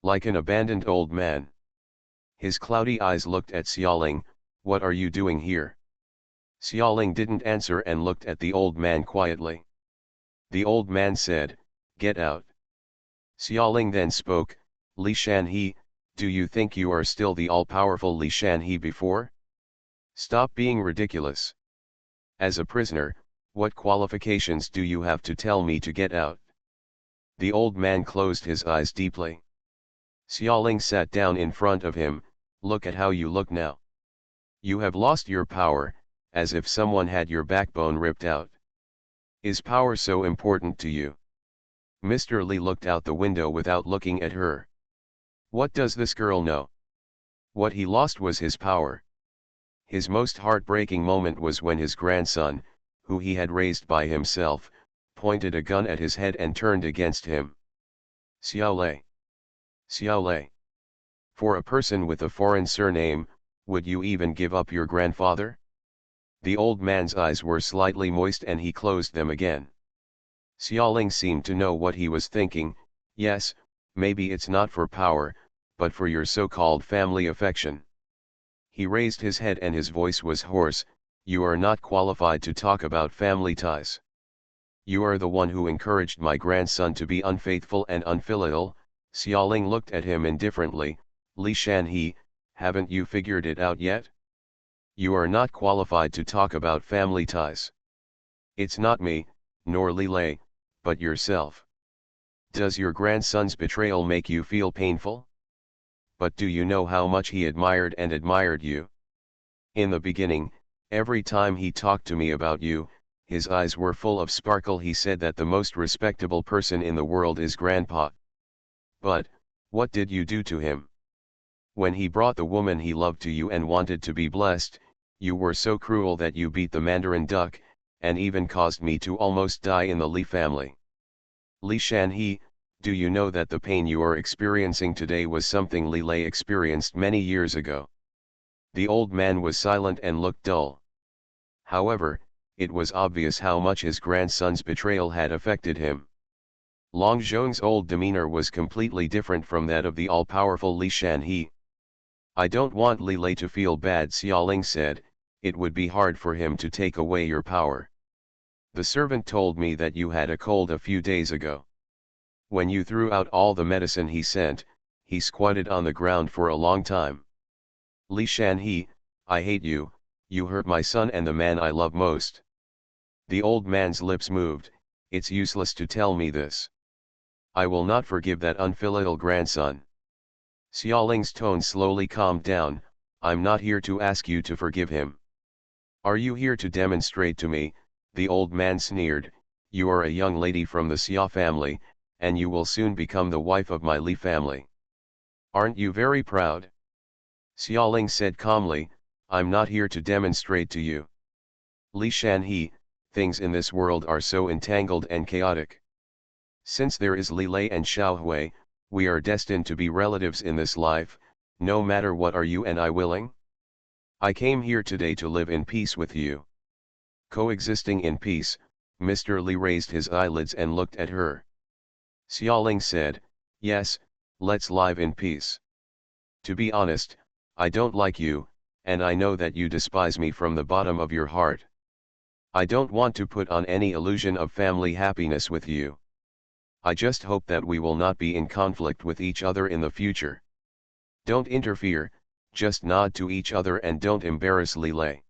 Like an abandoned old man. His cloudy eyes looked at Xiaoling. "What are you doing here?" Xiaoling didn't answer and looked at the old man quietly. The old man said, "Get out." Xiaoling then spoke, "Li Shanhe, do you think you are still the all-powerful Li Shanhe before? Stop being ridiculous. As a prisoner, what qualifications do you have to tell me to get out?" The old man closed his eyes deeply. Xiaoling sat down in front of him. "Look at how you look now. You have lost your power, as if someone had your backbone ripped out. Is power so important to you?" Mr. Li looked out the window without looking at her. What does this girl know? What he lost was his power. His most heartbreaking moment was when his grandson, who he had raised by himself, pointed a gun at his head and turned against him. Xiaolei. Xiaolei. For a person with a foreign surname, would you even give up your grandfather? The old man's eyes were slightly moist and he closed them again. Xiaoling seemed to know what he was thinking. Yes, maybe it's not for power, but for your so-called family affection. He raised his head and his voice was hoarse. You are not qualified to talk about family ties. You are the one who encouraged my grandson to be unfaithful and unfilial. Xiaoling looked at him indifferently. Li Shanhe, haven't you figured it out yet? You are not qualified to talk about family ties. It's not me, nor Li Lei, but yourself. Does your grandson's betrayal make you feel painful? But do you know how much he admired you? In the beginning, every time he talked to me about you, his eyes were full of sparkle. He said that the most respectable person in the world is Grandpa. But, what did you do to him? When he brought the woman he loved to you and wanted to be blessed, you were so cruel that you beat the Mandarin duck, and even caused me to almost die in the Li family. Li Shanhe, do you know that the pain you are experiencing today was something Li Lei experienced many years ago? The old man was silent and looked dull. However, it was obvious how much his grandson's betrayal had affected him. Long Zhong's old demeanor was completely different from that of the all-powerful Li Shanhe. I don't want Li Lei to feel bad, Xiaoling said. It would be hard for him to take away your power. The servant told me that you had a cold a few days ago. When you threw out all the medicine he sent, he squatted on the ground for a long time. Li Shanhe, I hate you, you hurt my son and the man I love most. The old man's lips moved. It's useless to tell me this. I will not forgive that unfilial grandson. Xiaoling's tone slowly calmed down. I'm not here to ask you to forgive him. Are you here to demonstrate to me? The old man sneered. You are a young lady from the Xia family, and you will soon become the wife of my Li family. Aren't you very proud? Xiaoling said calmly, I'm not here to demonstrate to you. Li Shanhe, things in this world are so entangled and chaotic. Since there is Li Lei and Xiao Hui, we are destined to be relatives in this life. No matter what, are you and I willing? I came here today to live in peace with you. Coexisting in peace. Mr. Li raised his eyelids and looked at her. Xiaoling said, yes, let's live in peace. To be honest, I don't like you, and I know that you despise me from the bottom of your heart. I don't want to put on any illusion of family happiness with you. I just hope that we will not be in conflict with each other in the future. Don't interfere, just nod to each other and don't embarrass Li Lei.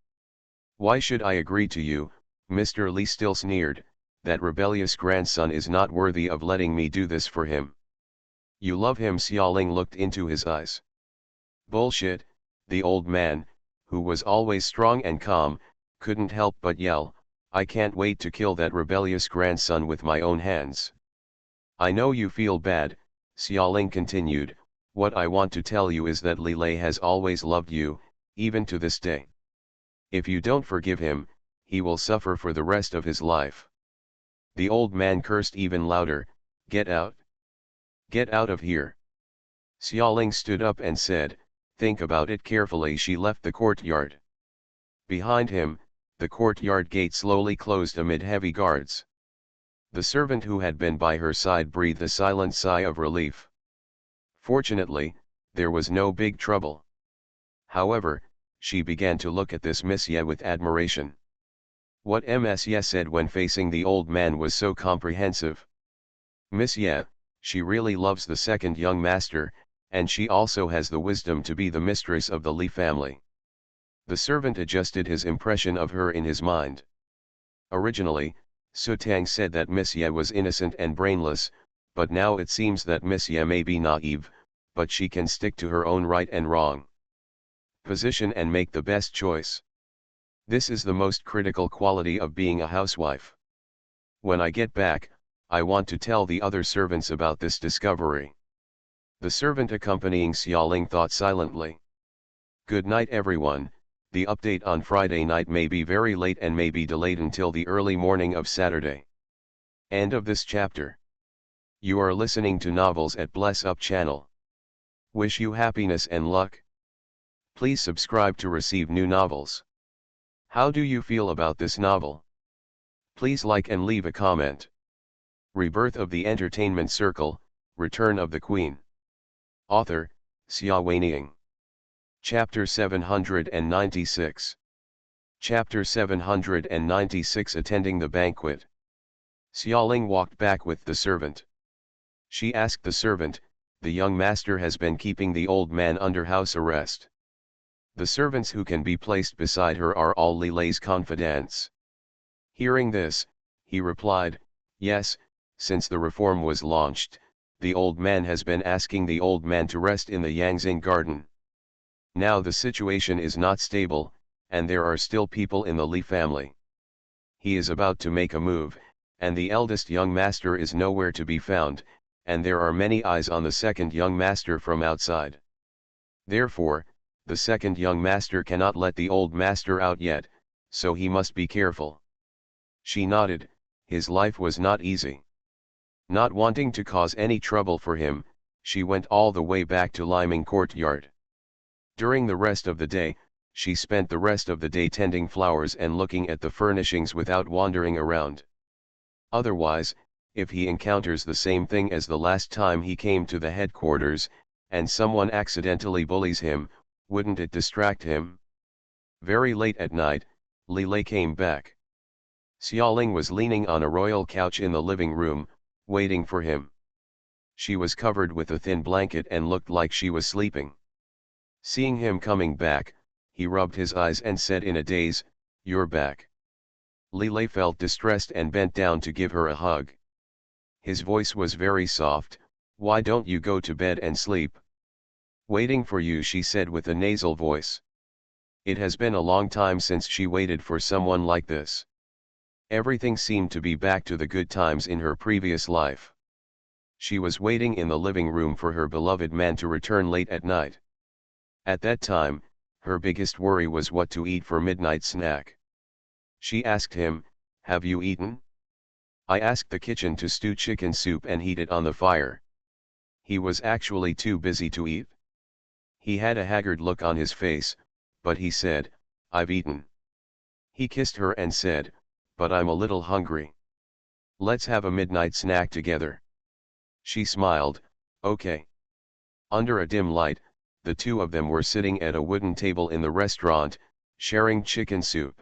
Why should I agree to you? Mr. Li still sneered. That rebellious grandson is not worthy of letting me do this for him. You love him? Xiaoling looked into his eyes. Bullshit. The old man, who was always strong and calm, couldn't help but yell, I can't wait to kill that rebellious grandson with my own hands. I know you feel bad, Xiaoling continued. What I want to tell you is that Li Lei has always loved you, even to this day. If you don't forgive him, he will suffer for the rest of his life. The old man cursed even louder. Get out. Get out of here. Xiaoling stood up and said, think about it carefully. She left the courtyard. Behind him, the courtyard gate slowly closed amid heavy guards. The servant who had been by her side breathed a silent sigh of relief. Fortunately, there was no big trouble. However, she began to look at this Monsieur with admiration. What Monsieur said when facing the old man was so comprehensive. Monsieur, she really loves the second young master, and she also has the wisdom to be the mistress of the Li family. The servant adjusted his impression of her in his mind. Originally, Sutang said that Monsieur was innocent and brainless, but now it seems that Monsieur may be naive, but she can stick to her own right and wrong position and make the best choice. This is the most critical quality of being a housewife. When I get back, I want to tell the other servants about this discovery. The servant accompanying Xiaoling thought silently. Good night everyone. The update on Friday night may be very late and may be delayed until the early morning of Saturday. End of this chapter. You are listening to Novels at Bless Up channel. Wish you happiness and luck. Please subscribe to receive new novels. How do you feel about this novel? Please like and leave a comment. Rebirth of the Entertainment Circle, Return of the Queen. Author, Xia Weiniang. Chapter 796. Chapter 796 Attending the Banquet. Xiaoling walked back with the servant. She asked the servant, "The young master has been keeping the old man under house arrest." The servants who can be placed beside her are all Li Lei's confidants. Hearing this, he replied, "Yes, since the reform was launched, the old man has been asking the old man to rest in the Yangzing garden. Now the situation is not stable, and there are still people in the Li family. He is about to make a move, and the eldest young master is nowhere to be found, and there are many eyes on the second young master from outside. Therefore, the second young master cannot let the old master out yet, so he must be careful." She nodded. His life was not easy. Not wanting to cause any trouble for him, she went all the way back to Liming Courtyard. During the rest of the day, she spent the rest of the day tending flowers and looking at the furnishings without wandering around. Otherwise, if he encounters the same thing as the last time he came to the headquarters, and someone accidentally bullies him, wouldn't it distract him? Very late at night, Li Lei came back. Xiaoling was leaning on a royal couch in the living room, waiting for him. She was covered with a thin blanket and looked like she was sleeping. Seeing him coming back, he rubbed his eyes and said in a daze, "You're back." Li Lei felt distressed and bent down to give her a hug. His voice was very soft. "Why don't you go to bed and sleep?" "Waiting for you," she said with a nasal voice. It has been a long time since she waited for someone like this. Everything seemed to be back to the good times in her previous life. She was waiting in the living room for her beloved man to return late at night. At that time, her biggest worry was what to eat for midnight snack. She asked him, "Have you eaten?" "I asked the kitchen to stew chicken soup and heat it on the fire." He was actually too busy to eat. He had a haggard look on his face, but he said, "I've eaten." He kissed her and said, "But I'm a little hungry. Let's have a midnight snack together." She smiled, "Okay." Under a dim light, the two of them were sitting at a wooden table in the restaurant, sharing chicken soup.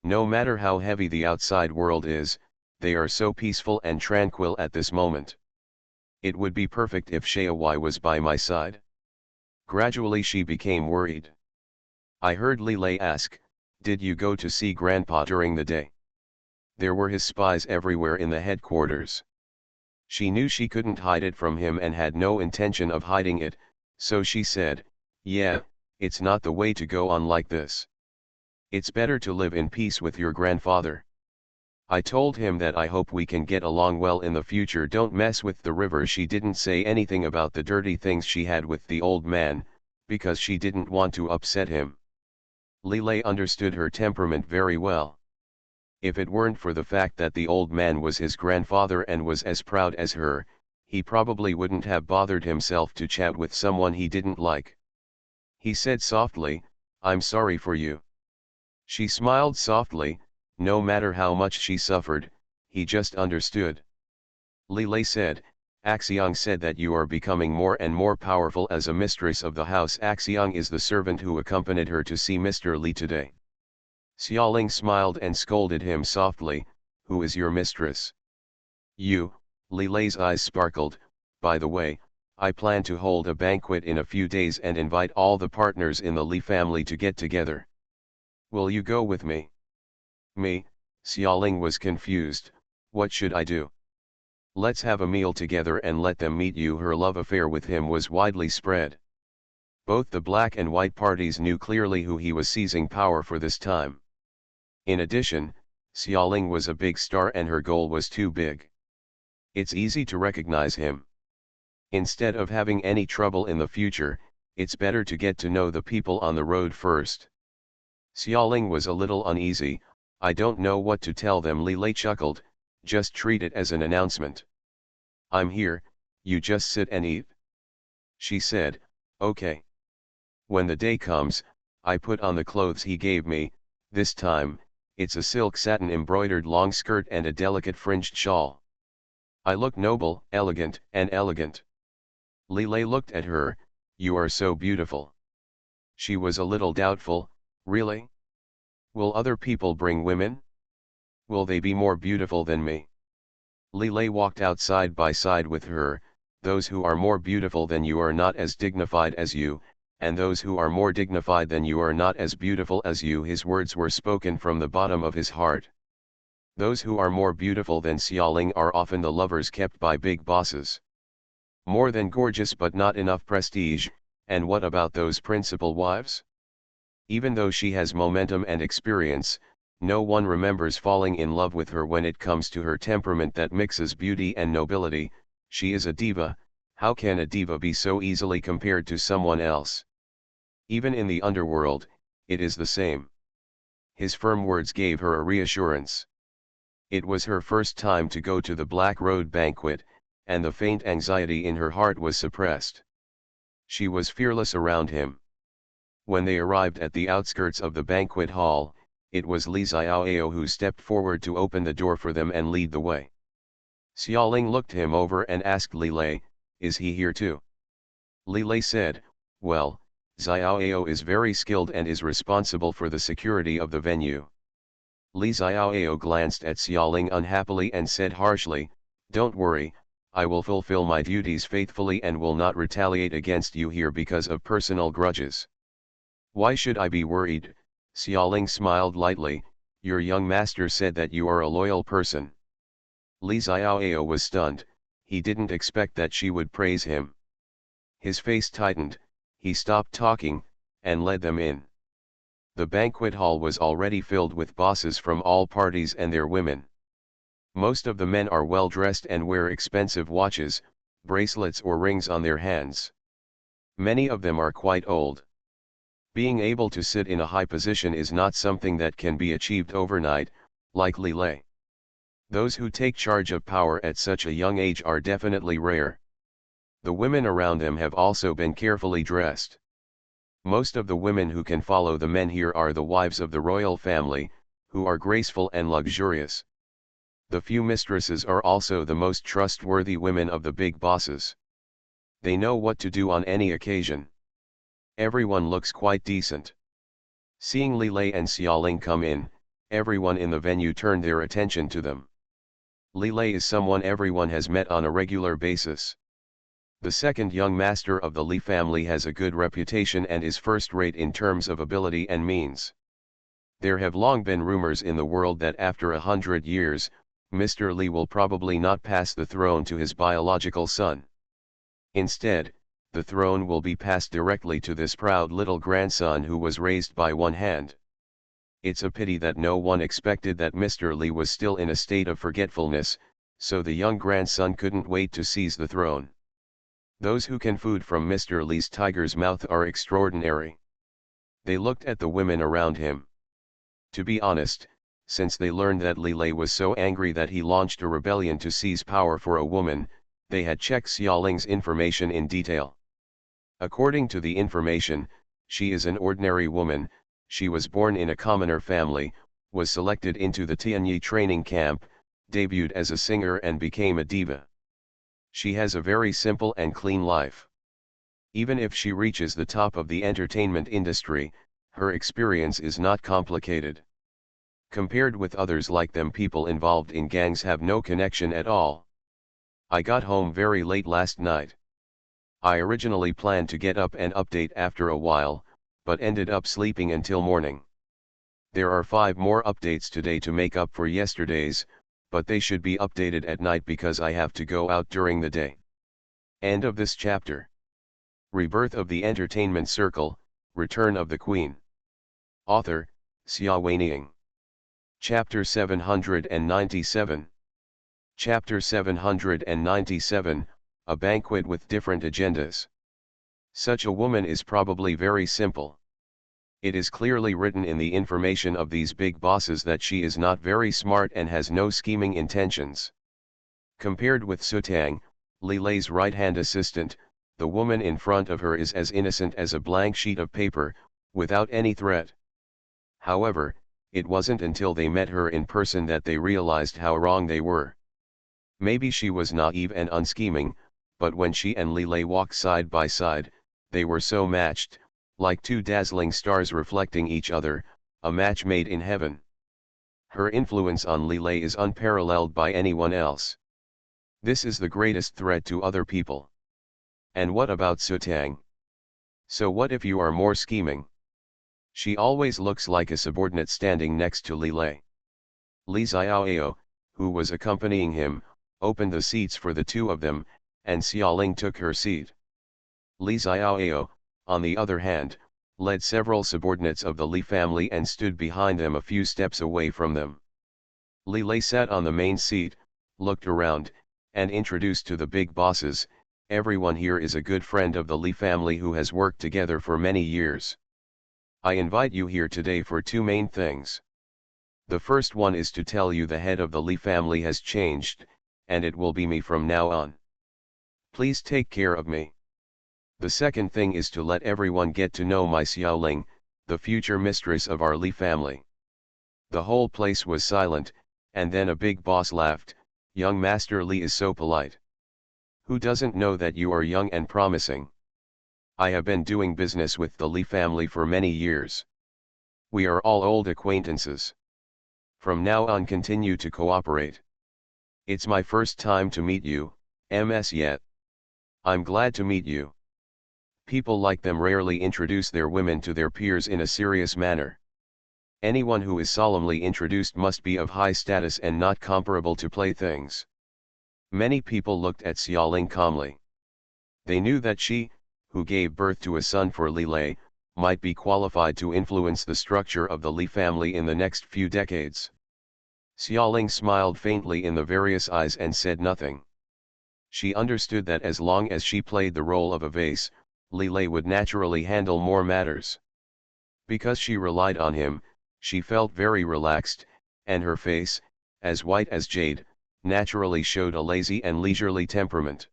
No matter how heavy the outside world is, they are so peaceful and tranquil at this moment. It would be perfect if Xiaowai was by my side. Gradually she became worried. I heard Li Lei ask, "Did you go to see Grandpa during the day?" There were his spies everywhere in the headquarters. She knew she couldn't hide it from him and had no intention of hiding it, so she said, "Yeah, it's not the way to go on like this. It's better to live in peace with your grandfather. I told him that I hope we can get along well in the future. Don't mess with the river." She didn't say anything about the dirty things she had with the old man, because she didn't want to upset him. Li Lei understood her temperament very well. If it weren't for the fact that the old man was his grandfather and was as proud as her, he probably wouldn't have bothered himself to chat with someone he didn't like. He said softly, "I'm sorry for you." She smiled softly. No matter how much she suffered, he just understood. Li Lei said, "Axiong said that you are becoming more and more powerful as a mistress of the house." Axiong is the servant who accompanied her to see Mr. Li today. Xiaoling smiled and scolded him softly, "Who is your mistress?" "You." Li Lei's eyes sparkled. "By the way, I plan to hold a banquet in a few days and invite all the partners in the Li family to get together. Will you go with me?" "Me?" Xiaoling was confused. "What should I do?" "Let's have a meal together and let them meet you." Her love affair with him was widely spread. Both the black and white parties knew clearly who he was seizing power for this time. In addition, Xiaoling was a big star and her goal was too big. It's easy to recognize him. Instead of having any trouble in the future, it's better to get to know the people on the road first. Xiaoling was a little uneasy. "I don't know what to tell them." Li Lei chuckled, "Just treat it as an announcement. I'm here, you just sit and eat." She said, "Okay." When the day comes, I put on the clothes he gave me. This time, it's a silk satin embroidered long skirt and a delicate fringed shawl. I look noble, elegant, and elegant. Li Lei looked at her. You are so beautiful. She was a little doubtful. Really? Will other people bring women? Will they be more beautiful than me? Li Lei walked out side by side with her. Those who are more beautiful than you are not as dignified as you, and those who are more dignified than you are not as beautiful as you. His words were spoken from the bottom of his heart. Those who are more beautiful than Xiaoling are often the lovers kept by big bosses. More than gorgeous but not enough prestige. And what about those principal wives? Even though she has momentum and experience, no one remembers falling in love with her. When it comes to her temperament that mixes beauty and nobility, she is a diva. How can a diva be so easily compared to someone else? Even in the underworld, it is the same. His firm words gave her a reassurance. It was her first time to go to the Black Road banquet, and the faint anxiety in her heart was suppressed. She was fearless around him. When they arrived at the outskirts of the banquet hall, it was Li Xiaoao who stepped forward to open the door for them and lead the way. Xiaoling looked him over and asked Li Lei, "Is he here too?" Li Lei said, "Well, Xiaoao is very skilled and is responsible for the security of the venue." Li Xiaoao glanced at Xiaoling unhappily and said harshly, "Don't worry, I will fulfill my duties faithfully and will not retaliate against you here because of personal grudges." "Why should I be worried?" Xiaoling smiled lightly. "Your young master said that you are a loyal person." Li Xiaoao was stunned. He didn't expect that she would praise him. His face tightened. He stopped talking, and led them in. The banquet hall was already filled with bosses from all parties and their women. Most of the men are well dressed and wear expensive watches, bracelets or rings on their hands. Many of them are quite old. Being able to sit in a high position is not something that can be achieved overnight, like Li Lei. Those who take charge of power at such a young age are definitely rare. The women around them have also been carefully dressed. Most of the women who can follow the men here are the wives of the royal family, who are graceful and luxurious. The few mistresses are also the most trustworthy women of the big bosses. They know what to do on any occasion. Everyone looks quite decent. Seeing Li Lei and Xiaoling come in, everyone in the venue turned their attention to them. Li Lei is someone everyone has met on a regular basis. The second young master of the Li family has a good reputation and is first-rate in terms of ability and means. There have long been rumors in the world that after 100 years, Mr. Li will probably not pass the throne to his biological son. Instead, the throne will be passed directly to this proud little grandson who was raised by one hand. It's a pity that no one expected that Mr. Li was still in a state of forgetfulness, so the young grandson couldn't wait to seize the throne. Those who can food from Mr. Li's tiger's mouth are extraordinary. They looked at the women around him. To be honest, since they learned that Li Lei was so angry that he launched a rebellion to seize power for a woman, they had checked Xiaoling's information in detail. According to the information, she is an ordinary woman. She was born in a commoner family, was selected into the Tianyi training camp, debuted as a singer and became a diva. She has a very simple and clean life. Even if she reaches the top of the entertainment industry, her experience is not complicated. Compared with others like them, people involved in gangs have no connection at all. I got home very late last night. I originally planned to get up and update after a while, but ended up sleeping until morning. There are 5 more updates today to make up for yesterday's, but they should be updated at night because I have to go out during the day. End of this chapter. Rebirth of the Entertainment Circle, Return of the Queen. Author, Xia Weining. Chapter 797. Chapter 797, A Banquet with Different Agendas. Such a woman is probably very simple. It is clearly written in the information of these big bosses that she is not very smart and has no scheming intentions. Compared with Sutang, Li Lei's right-hand assistant, the woman in front of her is as innocent as a blank sheet of paper, without any threat. However, it wasn't until they met her in person that they realized how wrong they were. Maybe she was naive and unscheming, but when she and Li Lei walked side by side, they were so matched, like two dazzling stars reflecting each other, a match made in heaven. Her influence on Li Lei is unparalleled by anyone else. This is the greatest threat to other people. And what about Su Tang? So what if you are more scheming? She always looks like a subordinate standing next to Li Lei. Li Xiaoao, who was accompanying him, opened the seats for the two of them, and Xiaoling took her seat. Li Xiaoao, on the other hand, led several subordinates of the Li family and stood behind them a few steps away from them. Li Lei sat on the main seat, looked around, and introduced to the big bosses, "Everyone here is a good friend of the Li family who has worked together for many years. I invite you here today for two main things. The first one is to tell you the head of the Li family has changed, and it will be me from now on. Please take care of me. The second thing is to let everyone get to know my Xiaoling, the future mistress of our Li family." The whole place was silent, and then a big boss laughed, "Young Master Li is so polite. Who doesn't know that you are young and promising? I have been doing business with the Li family for many years. We are all old acquaintances. From now on continue to cooperate. It's my first time to meet you, MS yet. I'm glad to meet you." People like them rarely introduce their women to their peers in a serious manner. Anyone who is solemnly introduced must be of high status and not comparable to playthings. Many people looked at Xiaoling calmly. They knew that she, who gave birth to a son for Li Lei, might be qualified to influence the structure of the Li family in the next few decades. Xiaoling smiled faintly in the various eyes and said nothing. She understood that as long as she played the role of a vase, Li Lei would naturally handle more matters. Because she relied on him, she felt very relaxed, and her face, as white as jade, naturally showed a lazy and leisurely temperament.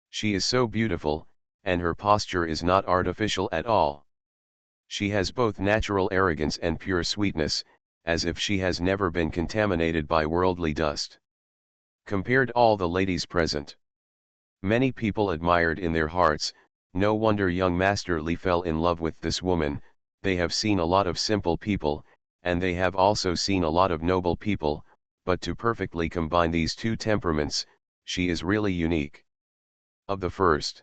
She is so beautiful, and her posture is not artificial at all. She has both natural arrogance and pure sweetness, as if she has never been contaminated by worldly dust. Compared all the ladies present. Many people admired in their hearts, "No wonder young Master Li fell in love with this woman. They have seen a lot of simple people, and they have also seen a lot of noble people, but to perfectly combine these two temperaments, she is really unique. Of the first.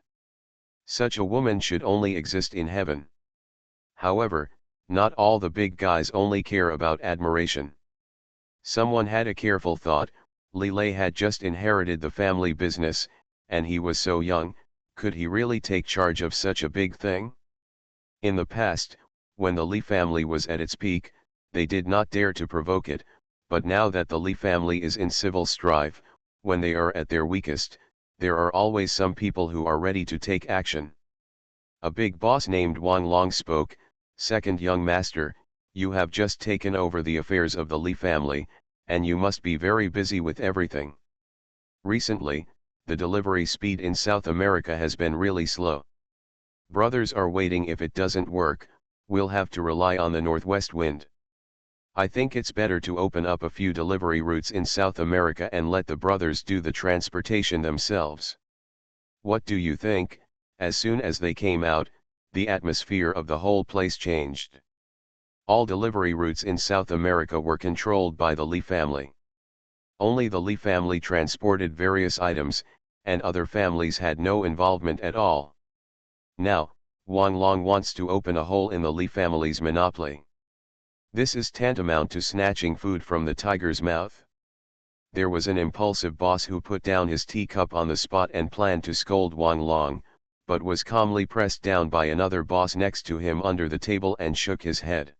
Such a woman should only exist in heaven." However, not all the big guys only care about admiration. Someone had a careful thought. Li Lei had just inherited the family business, and he was so young, could he really take charge of such a big thing? In the past, when the Li family was at its peak, they did not dare to provoke it, but now that the Li family is in civil strife, when they are at their weakest, there are always some people who are ready to take action. A big boss named Wang Long spoke, "Second young master, you have just taken over the affairs of the Li family, and you must be very busy with everything. Recently, the delivery speed in South America has been really slow. Brothers are waiting. If it doesn't work, we'll have to rely on the northwest wind. I think it's better to open up a few delivery routes in South America and let the brothers do the transportation themselves." What do you think? As soon as they came out, the atmosphere of the whole place changed. All delivery routes in South America were controlled by the Li family. Only the Li family transported various items, and other families had no involvement at all. Now, Wang Long wants to open a hole in the Li family's monopoly. This is tantamount to snatching food from the tiger's mouth. There was an impulsive boss who put down his teacup on the spot and planned to scold Wang Long, but was calmly pressed down by another boss next to him under the table and shook his head.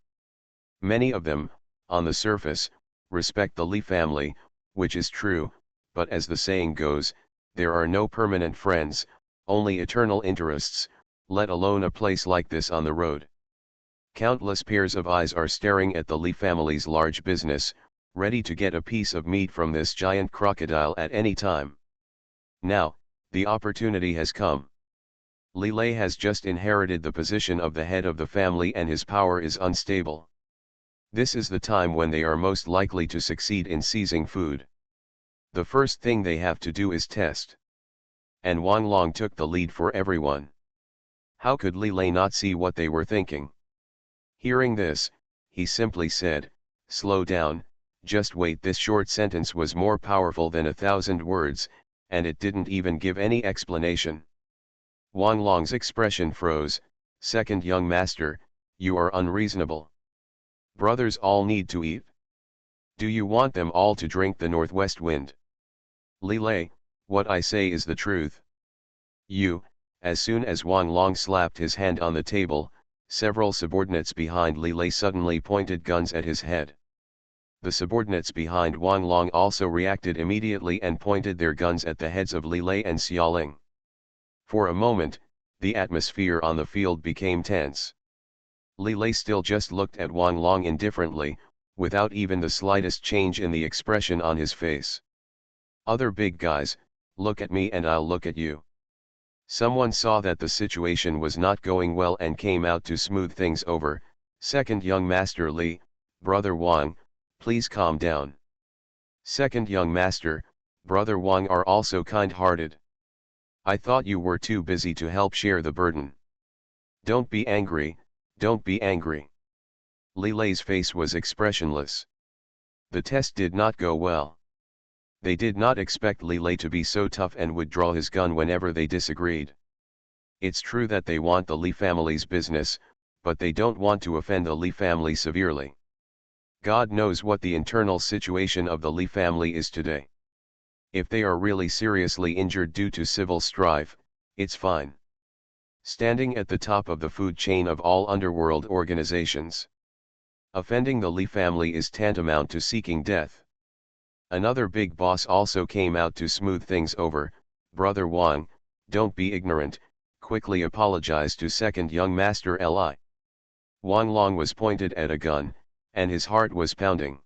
Many of them, on the surface, respect the Li family, which is true, but as the saying goes, there are no permanent friends, only eternal interests, let alone a place like this on the road. Countless pairs of eyes are staring at the Li family's large business, ready to get a piece of meat from this giant crocodile at any time. Now, the opportunity has come. Li Lei has just inherited the position of the head of the family and his power is unstable. This is the time when they are most likely to succeed in seizing food. The first thing they have to do is test. And Wang Long took the lead for everyone. How could Li Lei not see what they were thinking? Hearing this, he simply said, "Slow down, just wait." This short sentence was more powerful than 1,000 words, and it didn't even give any explanation. Wang Long's expression froze. "Second young master, you are unreasonable. Brothers all need to eat. Do you want them all to drink the northwest wind? Li Lei, what I say is the truth." As soon as Wang Long slapped his hand on the table, several subordinates behind Li Lei suddenly pointed guns at his head. The subordinates behind Wang Long also reacted immediately and pointed their guns at the heads of Li Lei and Xiaoling. For a moment, the atmosphere on the field became tense. Li Lei still just looked at Wang Long indifferently, without even the slightest change in the expression on his face. "Other big guys, look at me and I'll look at you." Someone saw that the situation was not going well and came out to smooth things over. "Second young master Li, brother Wang, please calm down." "Second young master, brother Wang are also kind-hearted. I thought you were too busy to help share the burden. Don't be angry, don't be angry." Li Lei's face was expressionless. The test did not go well. They did not expect Li Lei to be so tough and would draw his gun whenever they disagreed. It's true that they want the Li family's business, but they don't want to offend the Li family severely. God knows what the internal situation of the Li family is today. If they are really seriously injured due to civil strife, it's fine. Standing at the top of the food chain of all underworld organizations. Offending the Li family is tantamount to seeking death. Another big boss also came out to smooth things over. "Brother Wang, don't be ignorant, quickly apologize to second young master Li." Wang Long was pointed at a gun, and his heart was pounding.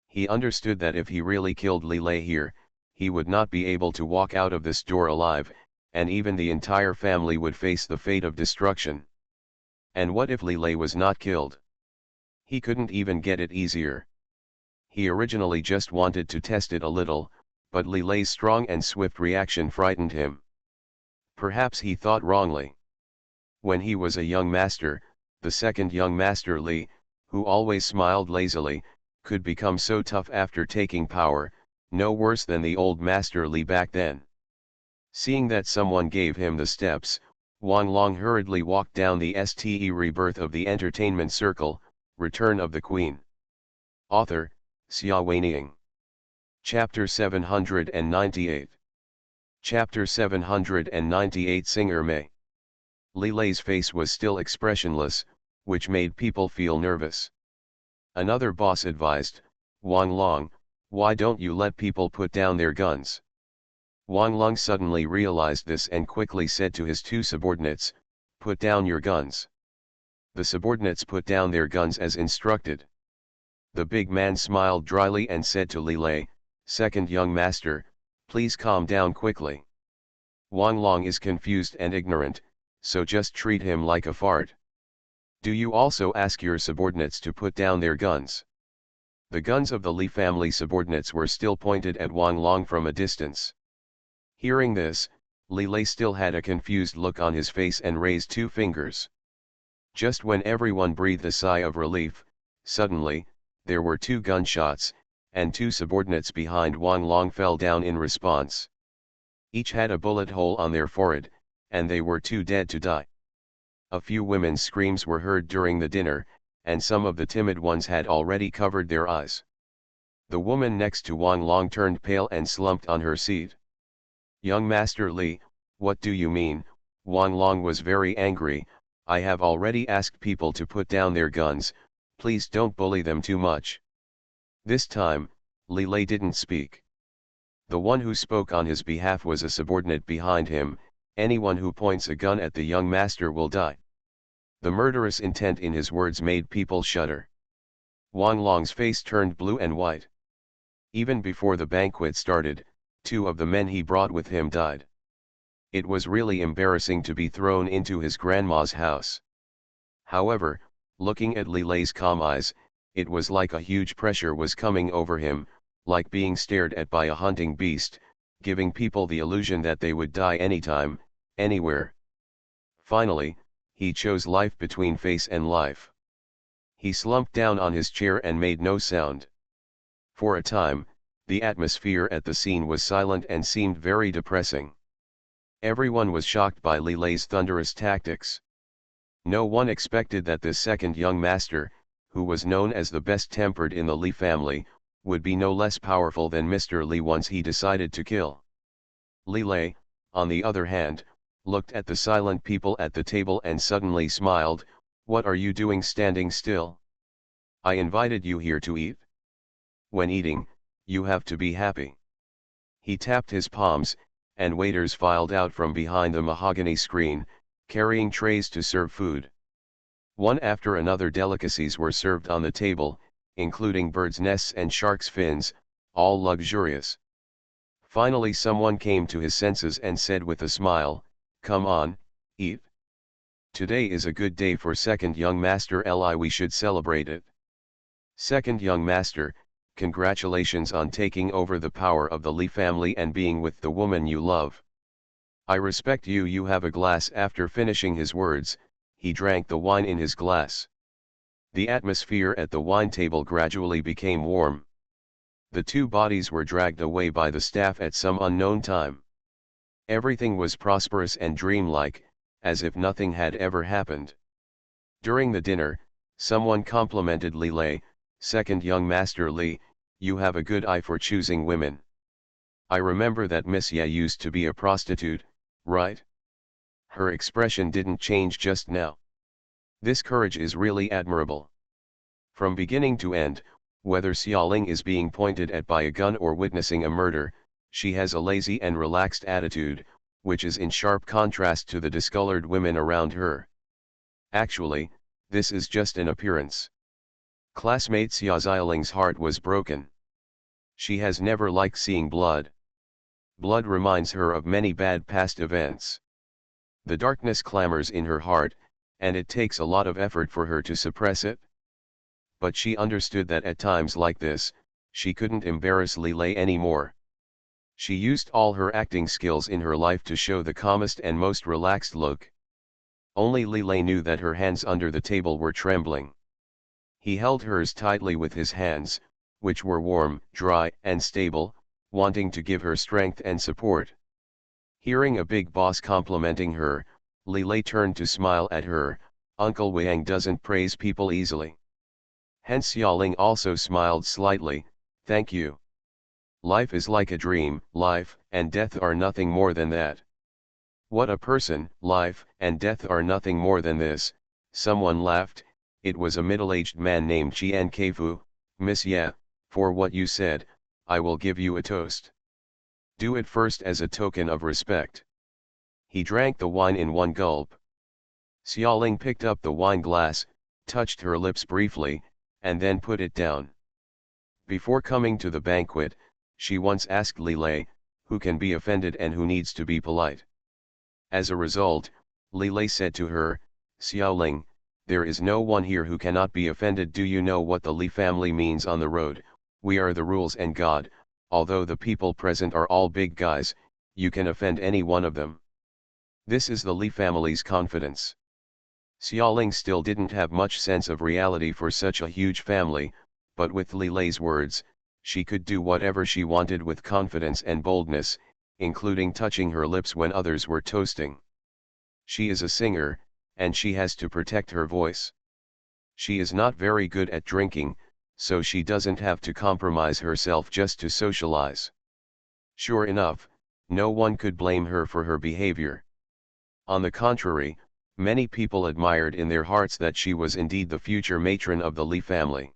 He understood that if he really killed Li Lei here, he would not be able to walk out of this door alive, and even the entire family would face the fate of destruction. And what if Li Lei was not killed? He couldn't even get it easier. He originally just wanted to test it a little, but Li Lei's strong and swift reaction frightened him. Perhaps he thought wrongly. When he was a young master, the second young master Li, who always smiled lazily, could become so tough after taking power, no worse than the old master Li back then. Seeing that someone gave him the steps, Wang Long hurriedly walked down the ste Rebirth of the Entertainment Circle, Return of the Queen. Author, Xia Weining. Chapter 798. Chapter 798. Singer Mei. Li Lei's face was still expressionless, which made people feel nervous. Another boss advised, "Wang Long, why don't you let people put down their guns?" Wang Long suddenly realized this and quickly said to his two subordinates, "Put down your guns." The subordinates put down their guns as instructed. The big man smiled dryly and said to Li Lei, "Second young master, please calm down quickly. Wang Long is confused and ignorant, so just treat him like a fart. Do you also ask your subordinates to put down their guns?" The guns of the Li family subordinates were still pointed at Wang Long from a distance. Hearing this, Li Lei still had a confused look on his face and raised two fingers. Just when everyone breathed a sigh of relief, suddenly, there were two gunshots, and two subordinates behind Wang Long fell down in response. Each had a bullet hole on their forehead, and they were too dead to die. A few women's screams were heard during the dinner, and some of the timid ones had already covered their eyes. The woman next to Wang Long turned pale and slumped on her seat. "Young Master Li, what do you mean?" Wang Long was very angry. "I have already asked people to put down their guns, please don't bully them too much." This time, Li Lei didn't speak. The one who spoke on his behalf was a subordinate behind him. "Anyone who points a gun at the young master will die." The murderous intent in his words made people shudder. Wang Long's face turned blue and white. Even before the banquet started, two of the men he brought with him died. It was really embarrassing to be thrown into his grandma's house. However, looking at Li Lei's calm eyes, it was like a huge pressure was coming over him. like being stared at by a hunting beast, giving people the illusion that they would die anytime, anywhere. Finally, he chose life between face and life. He slumped down on his chair and made no sound. For a time, the atmosphere at the scene was silent and seemed very depressing. Everyone was shocked by Li Lei's thunderous tactics. No one expected that this second young master, who was known as the best-tempered in the Li family, would be no less powerful than Mr. Li once he decided to kill. Li Lei, on the other hand, looked at the silent people at the table and suddenly smiled. "What are you doing standing still? I invited you here to eat. When eating, you have to be happy." He tapped his palms, and waiters filed out from behind the mahogany screen, carrying trays to serve food. One after another delicacies were served on the table, including birds' nests and shark's fins, all luxurious. Finally someone came to his senses and said with a smile, "Come on, eat. Today is a good day for second young master Li, we should celebrate it. Second young master, congratulations on taking over the power of the Li family and being with the woman you love. I respect you." "You have a glass." After finishing his words, he drank the wine in his glass. The atmosphere at the wine table gradually became warm. The two bodies were dragged away by the staff at some unknown time. Everything was prosperous and dreamlike, as if nothing had ever happened. During the dinner, someone complimented Li Lei, "Second young master Li, you have a good eye for choosing women. I remember that Miss Ye used to be a prostitute, right?" Her expression didn't change just now. "This courage is really admirable. From beginning to end, whether Xiaoling is being pointed at by a gun or witnessing a murder, she has a lazy and relaxed attitude, which is in sharp contrast to the discolored women around her. Actually, this is just an appearance." Classmate Xia Xiaoling's heart was broken. She has never liked seeing blood. Blood reminds her of many bad past events. The darkness clamors in her heart, and it takes a lot of effort for her to suppress it. But she understood that at times like this, she couldn't embarrass Li Lei anymore. She used all her acting skills in her life to show the calmest and most relaxed look. Only Li Lei knew that her hands under the table were trembling. He held hers tightly with his hands, which were warm, dry, and stable, wanting to give her strength and support. Hearing a big boss complimenting her, Li Lei turned to smile at her. "Uncle Wang doesn't praise people easily." Hence Xiaoling also smiled slightly. "Thank you. Life is like a dream. Life and death are nothing more than that." "What a person! Life and death are nothing more than this." Someone laughed. It was a middle-aged man named Qian Keifu. "Miss Ye, for what you said, I will give you a toast. Do it first as a token of respect." He drank the wine in one gulp. Xiaoling picked up the wine glass, touched her lips briefly, and then put it down. Before coming to the banquet, she once asked Li Lei, who can be offended and who needs to be polite. As a result, Li Lei said to her, "Xiaoling, there is no one here who cannot be offended. Do you know what the Li family means on the road? We are the rules and God. Although the people present are all big guys, you can offend any one of them. This is the Li family's confidence." Xiaoling still didn't have much sense of reality for such a huge family, but with Li Lei's words, she could do whatever she wanted with confidence and boldness, including touching her lips when others were toasting. She is a singer, and she has to protect her voice. She is not very good at drinking, so she doesn't have to compromise herself just to socialize. Sure enough, no one could blame her for her behavior. On the contrary, many people admired in their hearts that she was indeed the future matron of the Li family.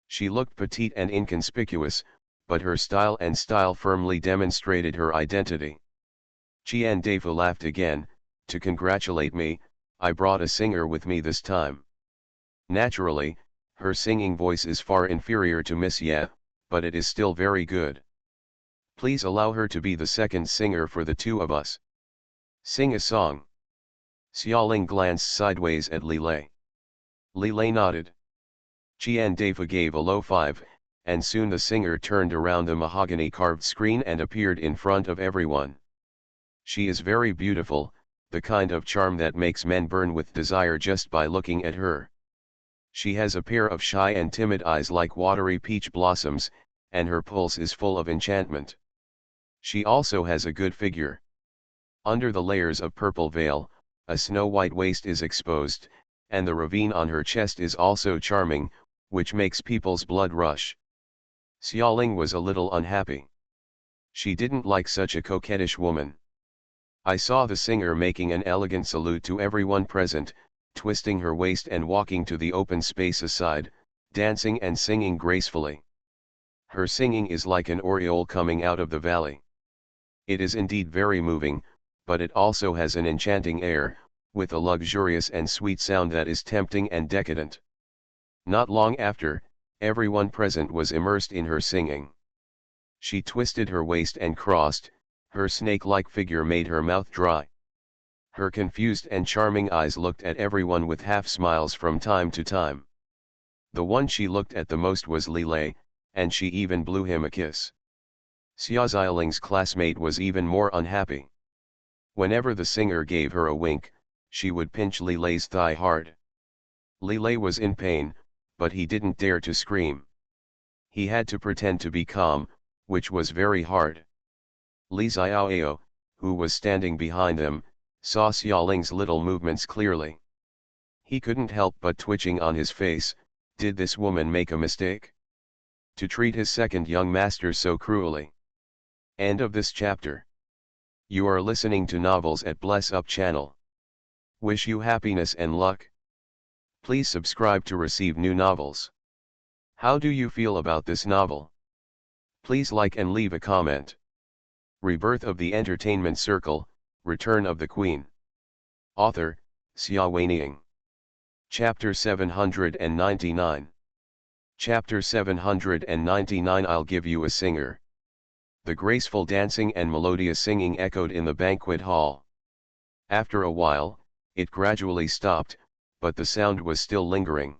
She looked petite and inconspicuous, but her style firmly demonstrated her identity. Qian Deifu laughed again. "To congratulate me, I brought a singer with me this time. Naturally, her singing voice is far inferior to Miss Ye, but it is still very good. Please allow her to be the second singer for the two of us. Sing a song." Xiaoling glanced sideways at Li Lei. Li Lei nodded. Qian Deifu gave a low five, and soon the singer turned around the mahogany carved screen and appeared in front of everyone. She is very beautiful, the kind of charm that makes men burn with desire just by looking at her. She has a pair of shy and timid eyes like watery peach blossoms, and her pulse is full of enchantment. She also has a good figure. Under the layers of purple veil, a snow-white waist is exposed, and the ravine on her chest is also charming, which makes people's blood rush. Xiaoling was a little unhappy. She didn't like such a coquettish woman. I saw the singer making an elegant salute to everyone present, twisting her waist and walking to the open space aside, dancing and singing gracefully. Her singing is like an aureole coming out of the valley. It is indeed very moving, but it also has an enchanting air, with a luxurious and sweet sound that is tempting and decadent. Not long after, everyone present was immersed in her singing. She twisted her waist and crossed, her snake-like figure made her mouth dry. Her confused and charming eyes looked at everyone with half-smiles from time to time. The one she looked at the most was Li Lei, and she even blew him a kiss. Xia Xiaoling's classmate was even more unhappy. Whenever the singer gave her a wink, she would pinch Li Lei's thigh hard. Li Lei was in pain, but he didn't dare to scream. He had to pretend to be calm, which was very hard. Li Xiaoao, who was standing behind them, saw Xiaoling's little movements clearly. He couldn't help but twitching on his face. Did this woman make a mistake? To treat his second young master so cruelly. End of this chapter. You are listening to Novels at Bless Up channel. Wish you happiness and luck. Please subscribe to receive new novels. How do you feel about this novel? Please like and leave a comment. Rebirth of the Entertainment Circle, Return of the Queen. Author, Xia Weining. Chapter 799. Chapter 799. I'll give you a singer. The graceful dancing and melodious singing echoed in the banquet hall. After a while, it gradually stopped, but the sound was still lingering.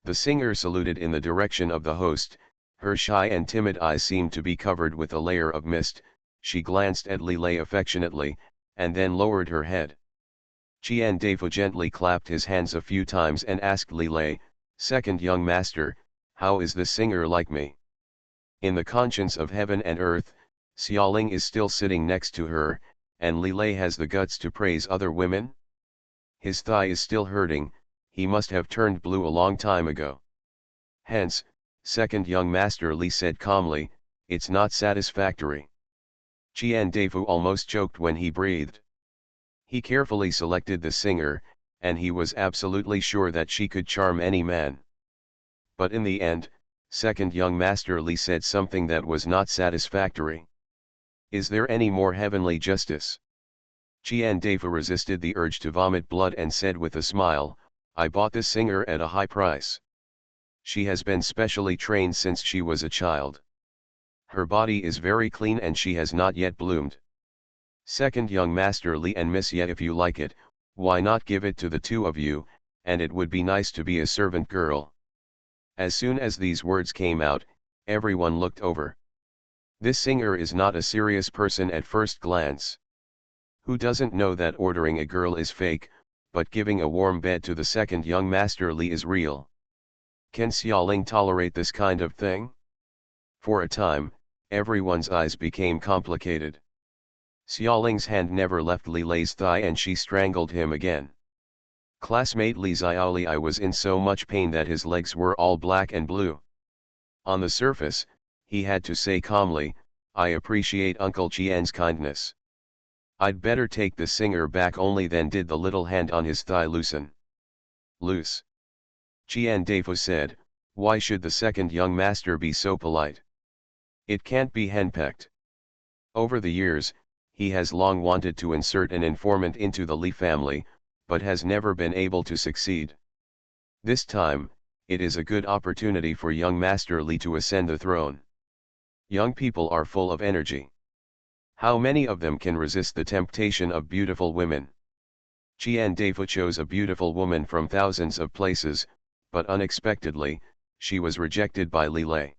The singer saluted in the direction of the host. Her shy and timid eyes seemed to be covered with a layer of mist. She glanced at Li Lei affectionately, and then lowered her head. Qian Daifu gently clapped his hands a few times and asked Li Lei, "Second young master, how is the singer like me?" In the conscience of heaven and earth, Xiaoling is still sitting next to her, and Li Lei has the guts to praise other women? His thigh is still hurting, he must have turned blue a long time ago. Hence, second young master Li said calmly, "It's not satisfactory." Qian Daifu almost choked when he breathed. He carefully selected the singer, and he was absolutely sure that she could charm any man. But in the end, second young master Li said something that was not satisfactory. Is there any more heavenly justice? Qian Daifu resisted the urge to vomit blood and said with a smile, "I bought this singer at a high price. She has been specially trained since she was a child. Her body is very clean and she has not yet bloomed. Second young master Li and Miss Ye, if you like it, why not give it to the two of you, and it would be nice to be a servant girl." As soon as these words came out, everyone looked over. This singer is not a serious person at first glance. Who doesn't know that ordering a girl is fake, but giving a warm bed to the second young master Li is real? Can Xiaoling tolerate this kind of thing? For a time, everyone's eyes became complicated. Xiaoling's hand never left Li Lei's thigh and she strangled him again. Classmate Li Xiaoli was in so much pain that his legs were all black and blue. On the surface, he had to say calmly, "I appreciate Uncle Qian's kindness. I'd better take the singer back." Only then did the little hand on his thigh loosen. "Loose." Qian Daifu said, "Why should the second young master be so polite? It can't be henpecked." Over the years, he has long wanted to insert an informant into the Li family, but has never been able to succeed. This time, it is a good opportunity for young Master Li to ascend the throne. Young people are full of energy. How many of them can resist the temptation of beautiful women? Qian Daifu chose a beautiful woman from thousands of places, but unexpectedly, she was rejected by Li Lei.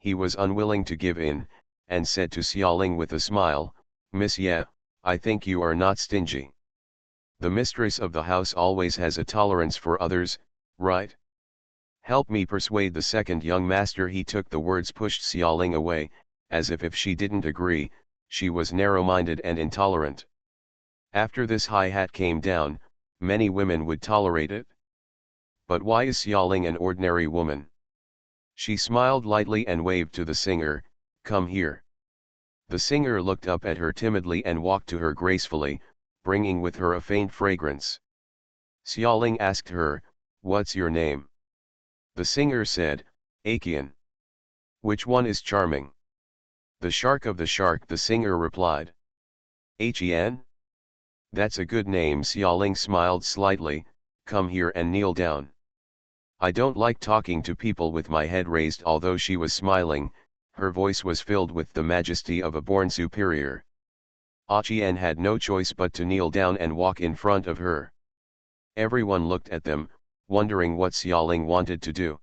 he was unwilling to give in, and said to Xiaoling with a smile, "Miss Ye, I think you are not stingy. The mistress of the house always has a tolerance for others, right? Help me persuade the second young master." He took the words, pushed Xiaoling away, as if she didn't agree, she was narrow-minded and intolerant. After this high hat came down, many women would tolerate it. But why is Xiaoling an ordinary woman? She smiled lightly and waved to the singer, "Come here." The singer looked up at her timidly and walked to her gracefully, bringing with her a faint fragrance. Xiaoling asked her, "What's your name?" The singer said, "Akian." "Which one is charming?" "The shark of the shark," the singer replied. "Hen? That's a good name." Xiaoling smiled slightly, "Come here and kneel down." "I don't like talking to people with my head raised." Although she was smiling, her voice was filled with the majesty of a born superior. Qian had no choice but to kneel down and walk in front of her. Everyone looked at them, wondering what Xiaoling wanted to do.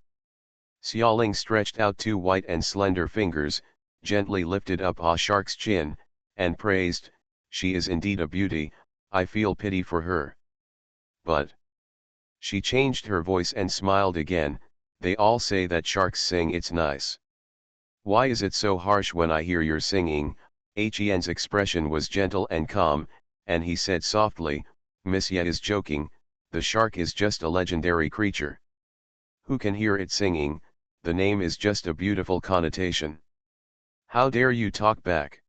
Xiaoling stretched out two white and slender fingers, gently lifted up Shark's chin, and praised, "She is indeed a beauty, I feel pity for her." But she changed her voice and smiled again, "They all say that sharks sing it's nice. Why is it so harsh when I hear your singing?" Hien's expression was gentle and calm, and he said softly, "Miss Ye is joking, the shark is just a legendary creature. Who can hear it singing? The name is just a beautiful connotation. How dare you talk back?"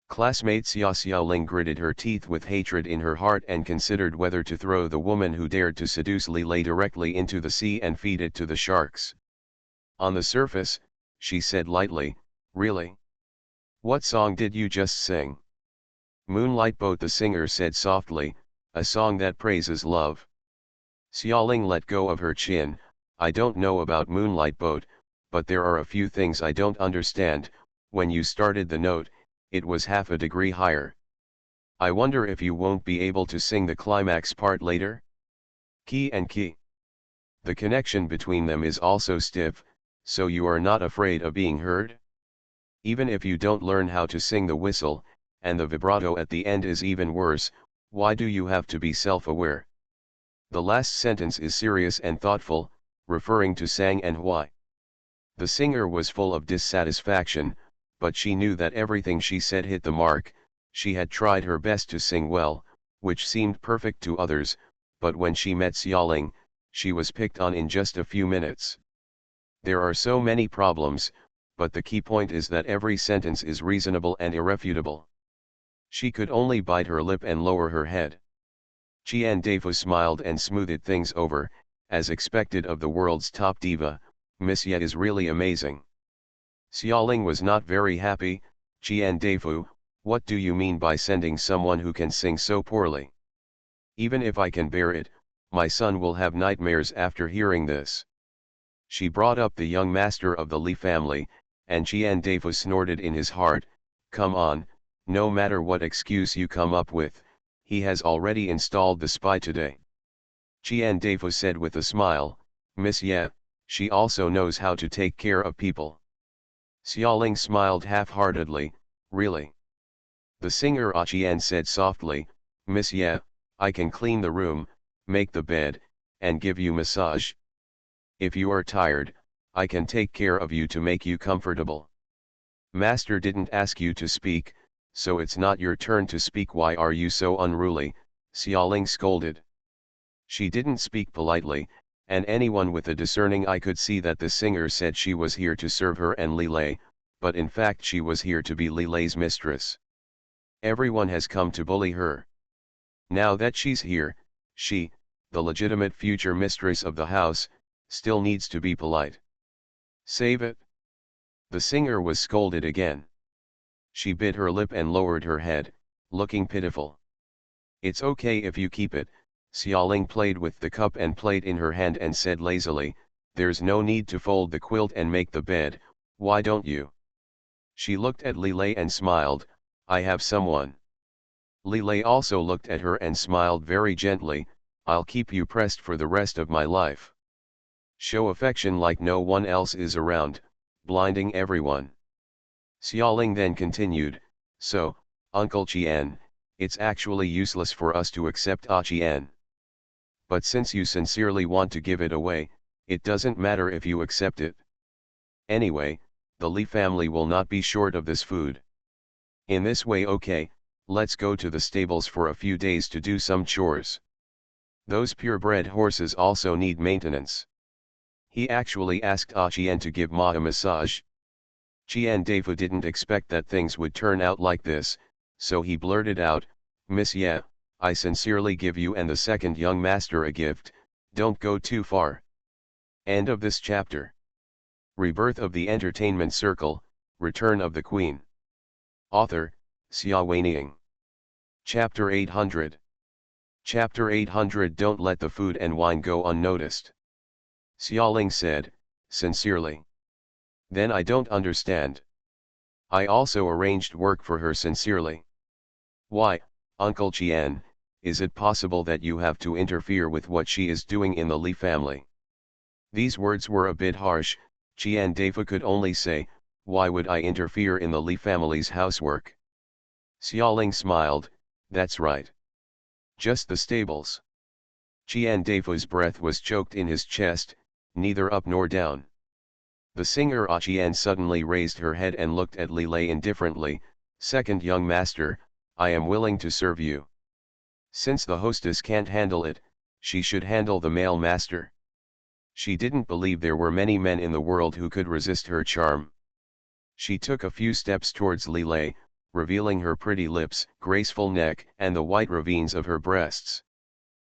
Classmate Xiaoling gritted her teeth with hatred in her heart and considered whether to throw the woman who dared to seduce Li Lei directly into the sea and feed it to the sharks. On the surface, she said lightly, "Really? What song did you just sing?" "Moonlight Boat," the singer said softly, "a song that praises love." Xiaoling let go of her chin, "I don't know about Moonlight Boat, but there are a few things I don't understand. When you started the note, it was half a degree higher. I wonder if you won't be able to sing the climax part later? Key and key. The connection between them is also stiff, so you are not afraid of being heard? Even if you don't learn how to sing the whistle, and the vibrato at the end is even worse, why do you have to be self-aware?" The last sentence is serious and thoughtful, referring to sang and why. The singer was full of dissatisfaction, but she knew that everything she said hit the mark. She had tried her best to sing well, which seemed perfect to others, but when she met Xiaoling, she was picked on in just a few minutes. There are so many problems, but the key point is that every sentence is reasonable and irrefutable. She could only bite her lip and lower her head. Qian Defu smiled and smoothed things over, as expected of the world's top diva. "Miss Ye is really amazing." Xiaoling was not very happy. "Qian Defu, what do you mean by sending someone who can sing so poorly? Even if I can bear it, my son will have nightmares after hearing this." She brought up the young master of the Li family, and Qian Defu snorted in his heart, "Come on, no matter what excuse you come up with, he has already installed the spy today." Qian Defu said with a smile, "Miss Ye, she also knows how to take care of people." Xiaoling smiled half-heartedly, "Really?" The singer Qian said softly, "Miss Ye, I can clean the room, make the bed, and give you massage. If you are tired, I can take care of you to make you comfortable. Master didn't ask you to speak, so it's not your turn to speak. Why are you so unruly?" Xiaoling scolded. She didn't speak politely, and anyone with a discerning eye could see that the singer said she was here to serve her and Li Lei, but in fact she was here to be Li Lei's mistress. Everyone has come to bully her. Now that she's here, she, the legitimate future mistress of the house, still needs to be polite. Save it. The singer was scolded again. She bit her lip and lowered her head, looking pitiful. "It's okay if you keep it." Xiaoling played with the cup and plate in her hand and said lazily, "There's no need to fold the quilt and make the bed, why don't you?" She looked at Li Lei and smiled, "I have someone." Li Lei also looked at her and smiled very gently, "I'll keep you pressed for the rest of my life. Show affection like no one else is around, blinding everyone. Xiaoling then continued, so, Uncle Qian, it's actually useless for us to accept Qian. But since you sincerely want to give it away, it doesn't matter if you accept it. Anyway, the Li family will not be short of this food. In this way, okay, let's go to the stables for a few days to do some chores. Those purebred horses also need maintenance. He actually asked Qian to give Ma a massage. Qian Deifu didn't expect that things would turn out like this, so he blurted out, "Miss Ye, I sincerely give you and the second young master a gift, don't go too far." End of this chapter. Rebirth of the Entertainment Circle, Return of the Queen. Author, Xia Weiniang. Chapter 800. Chapter 800. Don't let the food and wine go unnoticed. Xiaoling said, sincerely. Then I don't understand. I also arranged work for her sincerely. Why, Uncle Qian, is it possible that you have to interfere with what she is doing in the Li family? These words were a bit harsh. Qian Deifu could only say, why would I interfere in the Li family's housework? Xiaoling smiled, that's right. Just the stables. Qian Deifu's breath was choked in his chest, neither up nor down. The singer Qian suddenly raised her head and looked at Li Lei indifferently. Second young master, I am willing to serve you. Since the hostess can't handle it, she should handle the male master. She didn't believe there were many men in the world who could resist her charm. She took a few steps towards Li Lei, revealing her pretty lips, graceful neck, and the white ravines of her breasts.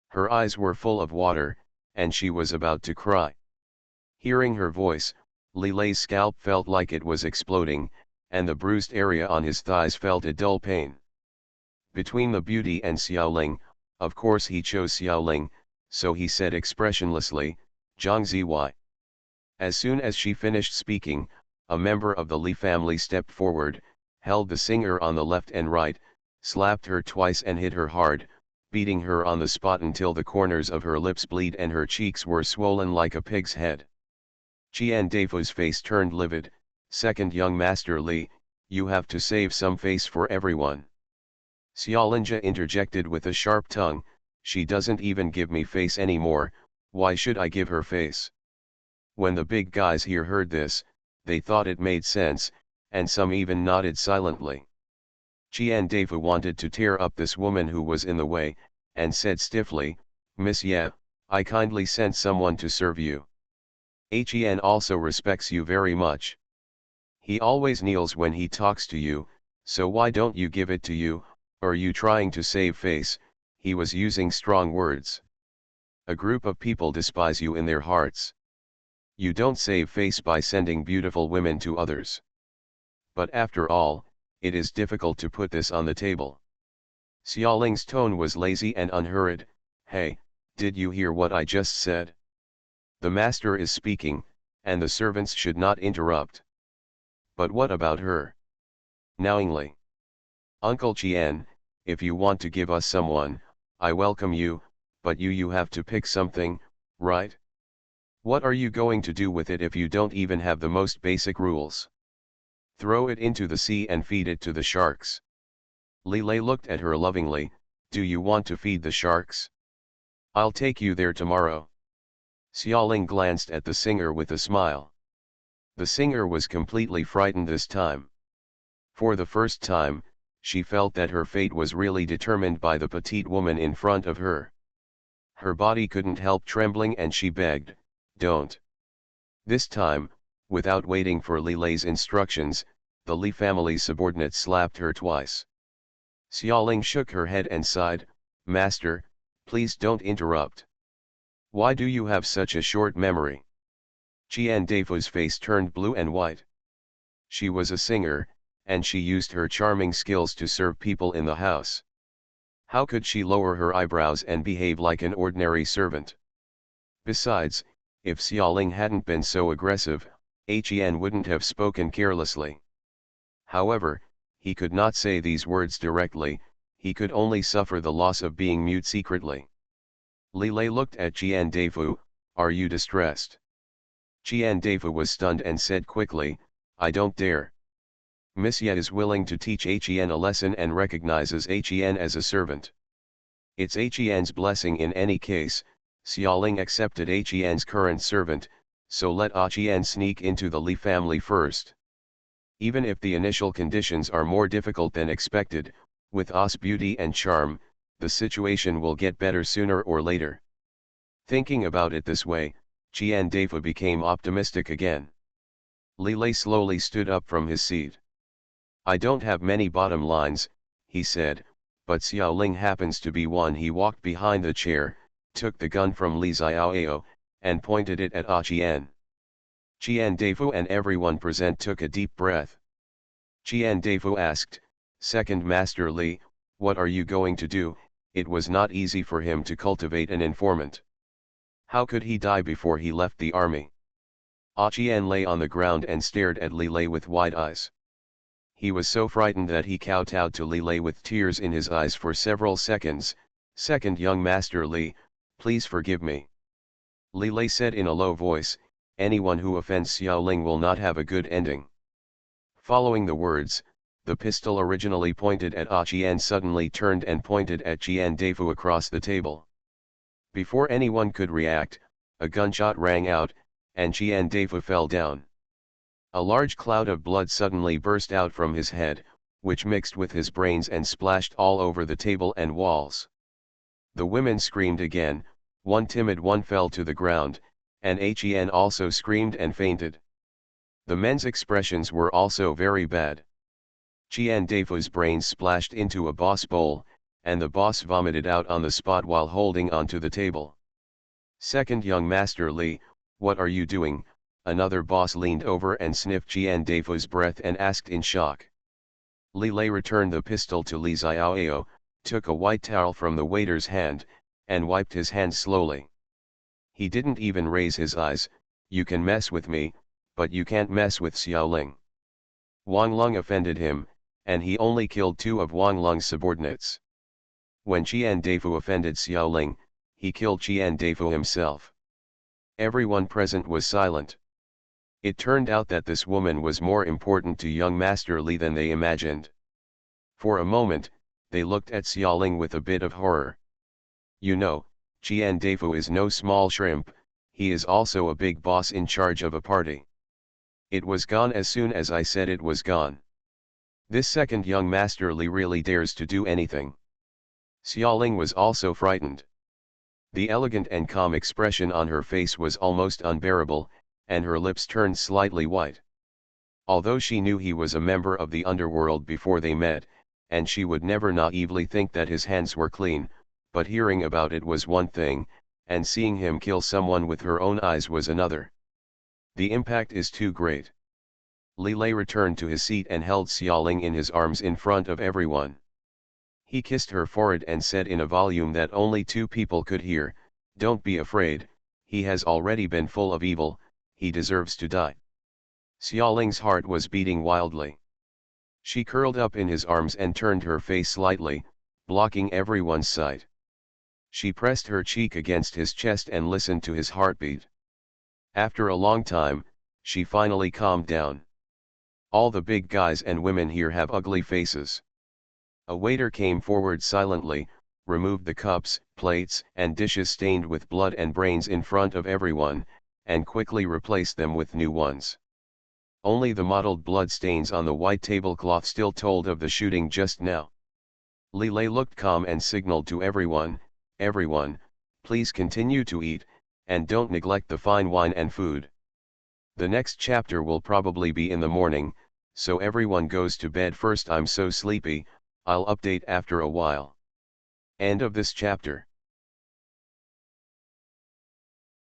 Her eyes were full of water, and she was about to cry. Hearing her voice, Li Lei's scalp felt like it was exploding, and the bruised area on his thighs felt a dull pain. Between the beauty and Xiaoling, of course he chose Xiaoling, so he said expressionlessly, Zhangzi Wai. As soon as she finished speaking, a member of the Li family stepped forward, held the singer on the left and right, slapped her twice and hit her hard, beating her on the spot until the corners of her lips bled and her cheeks were swollen like a pig's head. Qian Deifu's face turned livid. Second young master Li, you have to save some face for everyone. Xiaolinja interjected with a sharp tongue, she doesn't even give me face anymore, why should I give her face? When the big guys here heard this, they thought it made sense, and some even nodded silently. Qian Deifu wanted to tear up this woman who was in the way, and said stiffly, Miss Ye, I kindly sent someone to serve you. Qian also respects you very much. He always kneels when he talks to you, so why don't you give it to you? Are you trying to save face? He was using strong words. A group of people despise you in their hearts. You don't save face by sending beautiful women to others. But after all, it is difficult to put this on the table. Xiaoling's tone was lazy and unhurried. Hey, did you hear what I just said? The master is speaking, and the servants should not interrupt. But what about her? Knowingly. Uncle Qian, if you want to give us someone, I welcome you, but you have to pick something, right? What are you going to do with it if you don't even have the most basic rules? Throw it into the sea and feed it to the sharks. Li Lei looked at her lovingly, do you want to feed the sharks? I'll take you there tomorrow. Xiaoling glanced at the singer with a smile. The singer was completely frightened this time. For the first time, she felt that her fate was really determined by the petite woman in front of her. Her body couldn't help trembling and she begged, don't. This time, without waiting for Li Lei's instructions, the Li family's subordinate slapped her twice. Xiaoling shook her head and sighed, Master, please don't interrupt. Why do you have such a short memory? Qian Deifu's face turned blue and white. She was a singer, and she used her charming skills to serve people in the house. How could she lower her eyebrows and behave like an ordinary servant? Besides, if Xiaoling hadn't been so aggressive, Qian wouldn't have spoken carelessly. However, he could not say these words directly, he could only suffer the loss of being mute secretly. Li Lei looked at Qian Deifu, are you distressed? Qian Deifu was stunned and said quickly, I don't dare. Miss Ye is willing to teach Chen a lesson and recognizes Chen as a servant. It's Chen's blessing in any case. Xiaoling accepted Chen's current servant, so let Chen sneak into the Li family first. Even if the initial conditions are more difficult than expected, with A's beauty and charm, the situation will get better sooner or later. Thinking about it this way, Qian Deifu became optimistic again. Li Lei slowly stood up from his seat. I don't have many bottom lines, he said, but Xiaoling happens to be one. He walked behind the chair, took the gun from Li Xiaoao, and pointed it at Qian. Qian Deifu and everyone present took a deep breath. Qian Deifu asked, Second Master Li, what are you going to do? It was not easy for him to cultivate an informant. How could he die before he left the army? Qian lay on the ground and stared at Li Lei with wide eyes. He was so frightened that he kowtowed to Li Lei with tears in his eyes for several seconds. Second young Master Li, please forgive me. Li Lei said in a low voice, anyone who offends Xiaoling will not have a good ending. Following the words, the pistol originally pointed at Qian suddenly turned and pointed at Qian Deifu across the table. Before anyone could react, a gunshot rang out, and Qian Deifu fell down. A large cloud of blood suddenly burst out from his head, which mixed with his brains and splashed all over the table and walls. The women screamed again, one timid one fell to the ground, and Qian also screamed and fainted. The men's expressions were also very bad. Qian Deifu's brains splashed into a boss bowl, and the boss vomited out on the spot while holding onto the table. Second young Master Li, what are you doing? Another boss leaned over and sniffed Qian Deifu's breath and asked in shock. Li Lei returned the pistol to Li Xiaoao, took a white towel from the waiter's hand, and wiped his hands slowly. He didn't even raise his eyes. You can mess with me, but you can't mess with Xiaoling. Wang Lung offended him, and he only killed 2 of Wang Lung's subordinates. When Qian Deifu offended Xiaoling, he killed Qian Deifu himself. Everyone present was silent. It turned out that this woman was more important to young Master Li than they imagined. For a moment, they looked at Xiaoling with a bit of horror. You know, Qian Deifu is no small shrimp, he is also a big boss in charge of a party. It was gone as soon as I said it was gone. This second young Master Li really dares to do anything. Xiaoling was also frightened. The elegant and calm expression on her face was almost unbearable, and her lips turned slightly white. Although she knew he was a member of the underworld before they met, and she would never naively think that his hands were clean, but hearing about it was one thing, and seeing him kill someone with her own eyes was another. The impact is too great. Li Lei returned to his seat and held Xiaoling in his arms in front of everyone. He kissed her forehead and said in a volume that only 2 people could hear, Don't be afraid, he has already been full of evil, he deserves to die. Xiaoling's heart was beating wildly. She curled up in his arms and turned her face slightly, blocking everyone's sight. She pressed her cheek against his chest and listened to his heartbeat. After a long time, she finally calmed down. All the big guys and women here have ugly faces. A waiter came forward silently, removed the cups, plates, and dishes stained with blood and brains in front of everyone, and quickly replaced them with new ones. Only the mottled blood stains on the white tablecloth still told of the shooting just now. Li Lei looked calm and signaled to everyone, Everyone, please continue to eat, and don't neglect the fine wine and food. The next chapter will probably be in the morning, so everyone goes to bed first. I'm so sleepy, I'll update after a while. End of this chapter.